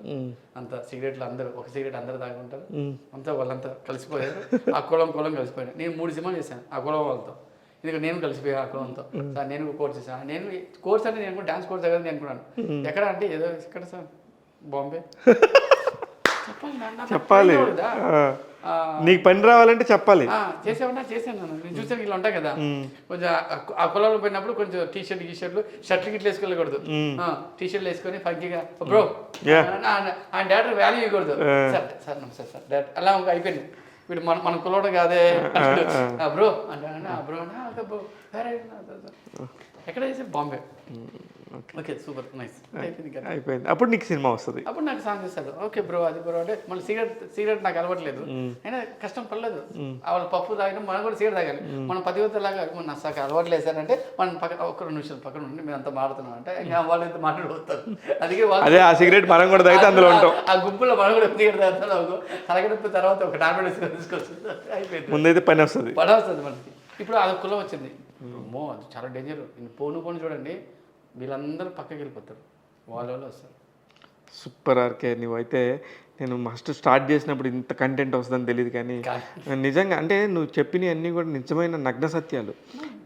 అంత సిగరెట్లు అందరూ ఒక సిగరెట్ అందరూ తాగుతుంటారు, అంతా వాళ్ళంతా కలిసిపోయారు. ఆ కులం కలిసిపోయాడు. నేను 3 సినిమాలు చేశాను ఆ కులం వాళ్ళతో. ఎందుకంటే నేను కలిసిపోయా ఆ కులంతో. సార్ నేను కోర్స్ చేశాను. నేను కోర్స్ అంటే నేను డాన్స్ కోర్స్ దగ్గర నేను అనుకున్నాను. ఎక్కడ అంటే ఏదో ఎక్కడ సార్, బాంబే. చెప్పాలి, నీకు పని రావాలంటే చెప్పాలి. చేసామన్నా చేశాను. నేను చూసాను ఇలా ఉంటాయి కదా, కొంచెం ఆ కులంలో పోయినప్పుడు కొంచెం టీషర్ట్లు షర్ట్లు గిట్లు వేసుకోకూడదు. టీషర్ట్లు వేసుకొని ఫంకీగా బ్రో ఆయన డైరెక్టర్ వాల్యూ ఇవ్వకూడదు. సార్ సార్ నమస్తే సార్ డైరెక్ట్ అలా అయిపోయింది. వీడు మన కులవాడు కాదే బ్రో అంటే బ్రో ఎక్కడ చేసి బాంబే. ఓకే సూపర్ నైస్ అయిపోయింది. అప్పుడు నీకు సినిమా వస్తుంది. అప్పుడు నాకు సాంగ్ చేస్తాడు. ఓకే బ్రో అది బ్రో అంటే మళ్ళీ సిగరెట్ నాకు అలవట్లేదు, అయినా కష్టం పడలేదు. వాళ్ళు పప్పు తాగినా మనం కూడా సిగరెట్ తాగాలి. మనం 10 లాగా నాకు అలవాట్లేదు సార్ అంటే మనం ఒక 2 నిమిషాలు పక్కన ఉండి మేము అంతా మాడుతున్నాం అంటే ఇంకా వాళ్ళు ఎంత మాట్లాడిపోతారు. అందుకే అదే ఆ సిగరెట్ మనం కూడా తాగితే అందులో ఉంటాం. ఆ గుంపులో మనం కూడా సిగరెట్ తాగుతాం. తలగడపు తర్వాత ఒక టాబ్లెట్ తీసుకొచ్చింది, అయిపోయింది. ముందైతే పని వస్తుంది మనకి. ఇప్పుడు అది కులం వచ్చింది. అమ్మో అది చాలా డేంజర్. పోను చూడండి, వీళ్ళందరూ పక్కకి వెళ్ళిపోతారు, వాళ్ళు వస్తారు. Super RK. నువ్వైతే నేను ఫస్ట్ స్టార్ట్ చేసినప్పుడు ఇంత కంటెంట్ వస్తుందని తెలియదు, కానీ నిజంగా అంటే నువ్వు చెప్పినవి అన్నీ కూడా నిజమైన నగ్న సత్యాలు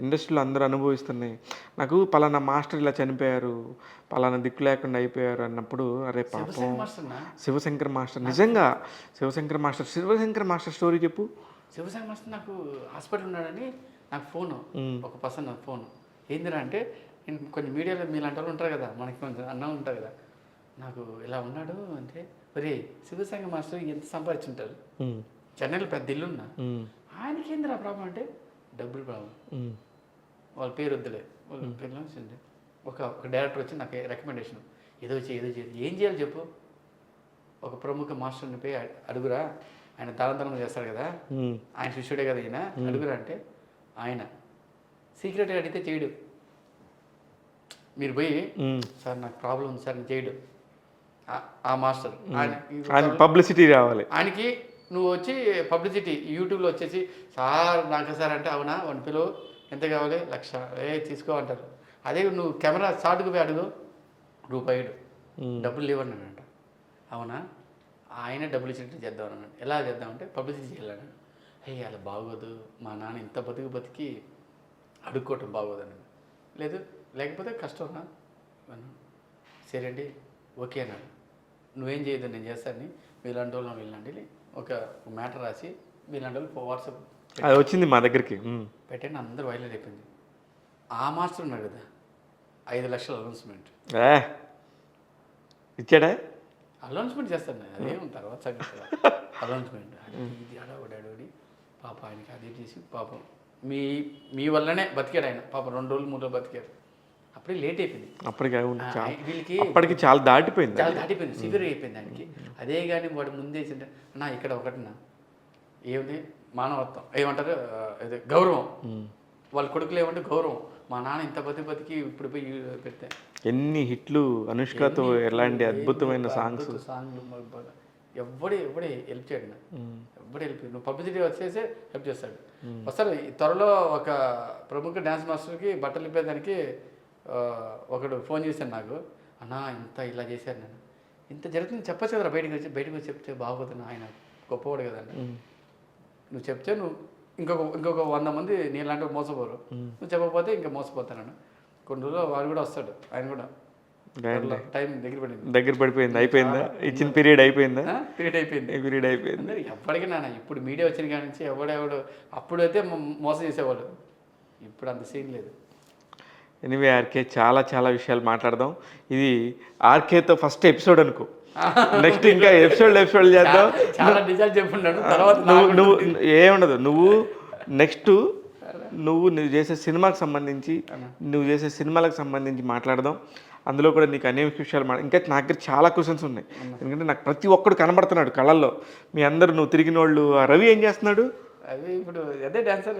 ఇండస్ట్రీలో అందరూ అనుభవిస్తున్నాయి. నాకు పలానా మాస్టర్ ఇలా చనిపోయారు, పలానా దిక్కు లేకుండా అయిపోయారు అన్నప్పుడు అరే పాపం శివశంకర్ మాస్టర్, నిజంగా శివశంకర్ మాస్టర్ స్టోరీ చెప్పు. శివశంకర్ మాస్టర్ నాకు హాస్పిటల్ ఉన్నాడని నాకు ఫోను, ఒక పర్సన్ నాకు ఫోను. ఏందిరా అంటే కొంచెం మీడియాలో మీలాంటి వాళ్ళు ఉంటారు కదా, మనకి కొంచెం అన్నం ఉంటారు కదా, నాకు ఇలా ఉన్నాడు అంటే ఒరే శివశంకర్ మాస్టర్ ఎంత సంపాదించుంటారు, చెన్నైలో పెద్ద ఇల్లున్నా, ఆయనకి ఏందిరా ప్రాబ్లం అంటే డబ్బులు ప్రాబ్లం. వాళ్ళ పేరు వద్దులే, వాళ్ళ పేరులో వచ్చింది. ఒక డైరెక్టర్ వచ్చి నాకు రికమెండేషన్, ఏదో చేయాలి, ఏం చేయాలి చెప్పు. ఒక ప్రముఖ మాస్టర్ని పోయి అడుగురా, ఆయన దానం చేస్తాడు కదా, ఆయన శిష్యుడే కదా ఈయన, అడుగురా అంటే ఆయన సీక్రెట్గా అడిగితే చేయడు. మీరు పోయి సార్ నాకు ప్రాబ్లం ఉంది సార్ చేయడు. ఆ మాస్టర్ ఆయన పబ్లిసిటీ రావాలి, ఆయనకి నువ్వు వచ్చి పబ్లిసిటీ యూట్యూబ్లో వచ్చేసి సార్ నాకు సార్ అంటే అవునా వన్ పిలో ఎంత కావాలి 1,00,000 తీసుకో అంటారు. అదే నువ్వు కెమెరా షార్ట్కి పోయి అడుగు రూపాయి డబ్బులు లేవన్నానంట. అవునా ఆయన డబ్బులు ఇచ్చినట్టు చేద్దాం అన్నాడు. ఎలా చేద్దామంటే పబ్లిసిటీ చేయాలన్నాడు. అయ్యి అలా బాగోదు, మా నాన్న ఇంత బతికి అడుక్కోవటం బాగోదు అన్నాడు. లేకపోతే కష్టమా అన్నాడు. సరే అండి ఓకే అన్నాడు. నువ్వేం చేయదు నేను చేస్తాను, వీళ్ళంటి వాళ్ళు వీళ్ళండి ఒక మ్యాటర్ రాసి వీళ్ళంటి వాళ్ళు వాట్సాప్ అది వచ్చింది మా దగ్గరికి పెట్టండి, అందరూ వైరల్ అయిపోయింది. ఆ మాస్టర్ ఉన్నాడు కదా 5 లక్షల అనౌన్స్మెంట్ ఇచ్చాడా, అనౌన్స్మెంట్ చేస్తాను అదేం తర్వాత అనౌన్స్మెంట్ ఇది అడగడి పాప ఆయనకి అది చేసి పాపం మీ వల్లనే బతికాడు ఆయన పాపం 2 రోజులు 3 రోజులు బతికాడు. అప్పుడే లేట్ అయిపోయింది, అప్పటికి చాలా దాటిపోయింది సివియర్ అయిపోయింది ఆయనకి. అదే కానీ వాడు ముందేసింటే నా ఇక్కడ ఒకటినా ఏమిటి మానవత్వం ఏమంటారు అదే గౌరవం, వాళ్ళ కొడుకులు ఏమంటే గౌరవం. మా నాన్న ఇంత బతికి ఇప్పుడు పోయి పెడితే ఎన్ని హిట్లు అనుష్కతో ఎలాంటి అద్భుతమైన సాంగ్లు ఎవడే హెల్ప్ చేయడు, ఎవడే హెల్ప్ నువ్వు పబ్లిసిటీ వచ్చేసి హెల్ప్ చేస్తాడు. వస్తారు త్వరలో ఒక ప్రముఖ డ్యాన్స్ మాస్టర్కి బట్టలు ఇప్పేదానికి ఒకడు ఫోన్ చేశాను నాకు, అన్నా ఇంత ఇలా చేశాను నేను, ఇంత జరుగుతుంది చెప్పచ్చు కదా బయటకు వచ్చి చెప్తే బాగోతున్నా, ఆయన గొప్పవాడు కదండి. నువ్వు చెప్తే నువ్వు ఇంకొక 100 మంది నీలాంటి మోసపోరు, నువ్వు చెప్పకపోతే ఇంకా మోసపోతాను. కొన్ని రోజులు వాడు కూడా వస్తాడు, ఆయన కూడా టైం దగ్గర పడిపోయింది. అయిపోయిందా ఇచ్చిన పీరియడ్ అయిపోయిందా? పీరియడ్ అయిపోయింది. ఎప్పటికీ నాన్న ఇప్పుడు మీడియా వచ్చిన కాడి నుంచి ఎవడెవడు అప్పుడైతే మోసం చేసేవాళ్ళు, ఇప్పుడు అంత సీన్ లేదు. ఎనీవే ఆర్కే చాలా విషయాలు మాట్లాడదాం. ఇది ఆర్కేతో ఫస్ట్ ఎపిసోడ్ అనుకో, నెక్స్ట్ ఇంకా ఎపిసోడ్ చేద్దాం. చాలా నిజాలు చెప్పున్నాడు తర్వాత నువ్వు ఏముండదు, నెక్స్ట్ నువ్వు చేసే సినిమాకి సంబంధించి నువ్వు చేసే సినిమాలకు సంబంధించి మాట్లాడదాం. అందులో కూడా నీకు అనేక విషయాలు ఇంకా నా దగ్గర చాలా క్వశ్చన్స్ ఉన్నాయి, ఎందుకంటే నాకు ప్రతి ఒక్కడు కనబడుతున్నాడు కళల్లో. మీ అందరు నువ్వు తిరిగిన వాళ్ళు, రవి ఏం చేస్తున్నాడు? అవి ఇప్పుడు అదే డాన్సర్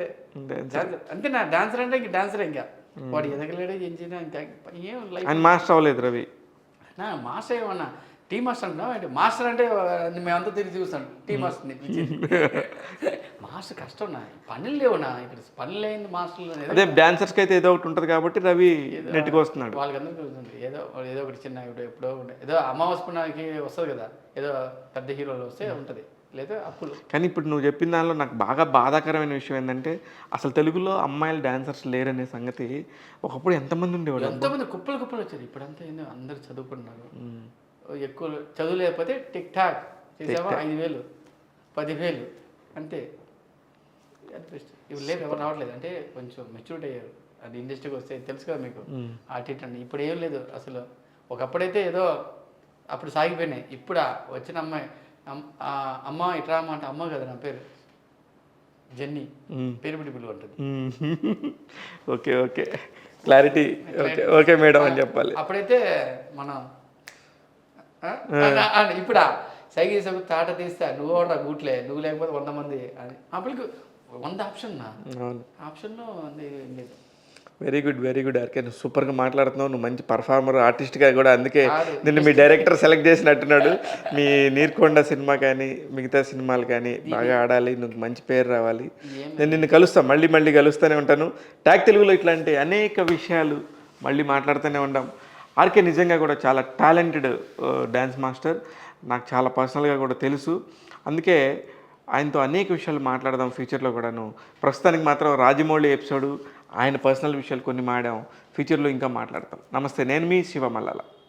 అంతే నా డాన్సర్ అంటే ఇంక డాన్సర్ ఇంకా వాడు ఎదగలేడే ఏం చేయడం ఇంకా ఏం లైఫ్ ఆయన మాస్టర్ అవ్వలేదు రవి. నా మాస్టర్ ఏమన్నా టీ మాస్టర్ అంటున్నావు అంటే మాస్టర్ అంటే మేమంతా తిరిగి చూస్తాను టీ మాస్టర్ని మాస్టర్ కష్టం నా పనులు లేవునా ఇక్కడ పనులు లేని మాస్టర్లు అదే డాన్సర్స్కి అయితే ఏదో ఒకటి ఉంటుంది కాబట్టి రవి నెట్కి వస్తున్నాడు. వాళ్ళకందరికీ ఉంటుంది ఏదో ఒకటి చిన్న ఎప్పుడో ఏదో అమావాస్య పుణ్యానికి వస్తుంది కదా ఏదో పెద్ద హీరోలు వస్తే ఉంటుంది లేదా అప్పులు. కానీ ఇప్పుడు నువ్వు చెప్పిన దానిలో నాకు బాగా బాధాకరమైన విషయం ఏంటంటే అసలు తెలుగులో అమ్మాయిలు డాన్సర్స్ లేరనే సంగతి. ఒకప్పుడు ఎంతమంది ఉండేవాడు, ఎంతమంది కుప్పలు కుప్పలు వచ్చారు. ఇప్పుడంతా ఏందో అందరు చదువుకుంటున్నారు. ఎక్కువ చదువు లేకపోతే టిక్ టాక్ చేసావా 5,000 10,000 అంతే అనిపిస్తుంది. ఇప్పుడు లేదు ఎవరు రావట్లేదు అంటే కొంచెం మెచ్యూరిటీ అయ్యారు. అది ఇండస్ట్రీకి వస్తే తెలుసు కదా మీకు ఆర్టిస్ట్. ఇప్పుడు ఏం లేదు అసలు. ఒకప్పుడైతే ఏదో అప్పుడు సాగిపోయినాయి. ఇప్పుడు వచ్చిన అమ్మాయి అమ్మ ఇట్రా అమ్మ అంటే అమ్మ కదా నా పేరు జెన్నీ పేరు పెట్టి పిలువ ఉంటుంది. Okay okay clarity. Okay okay madam అని చెప్పాలి. అప్పుడైతే మనం ఇప్పుడు సైకిల్ సైకిల్ తాట తీస్తా నువ్వు కూడా గూట్లే నువ్వు లేకపోతే 100 మంది అని అప్పటికి 100 ఆప్షన్ ఆప్షన్లో లేదు. వెరీ గుడ్ ఆర్కే, నువ్వు సూపర్గా మాట్లాడుతున్నావు. నువ్వు మంచి పర్ఫార్మర్ ఆర్టిస్ట్గా కూడా, అందుకే నిన్ను మీ డైరెక్టర్ సెలెక్ట్ చేసినట్టున్నాడు. మీ నీర్కొండ సినిమా కానీ మిగతా సినిమాలు కానీ బాగా ఆడాలి, నువ్వు మంచి పేరు రావాలి. నేను నిన్ను కలుస్తాను, మళ్ళీ కలుస్తూనే ఉంటాను. ట్యాగ్ తెలుగులో ఇట్లాంటి అనేక విషయాలు మళ్ళీ మాట్లాడుతూనే ఉంటాం. ఆర్కే నిజంగా కూడా చాలా టాలెంటెడ్ డ్యాన్స్ మాస్టర్, నాకు చాలా పర్సనల్గా కూడా తెలుసు. అందుకే ఆయనతో అనేక విషయాలు మాట్లాడదాం ఫ్యూచర్లో కూడాను. ప్రస్తుతానికి మాత్రం రాజమౌళి ఎపిసోడు, ఆయన పర్సనల్ విషయాలు కొన్ని మాడాం. ఫ్యూచర్లో ఇంకా మాట్లాడతాం. నమస్తే, నేను మీ శివ మల్లాల.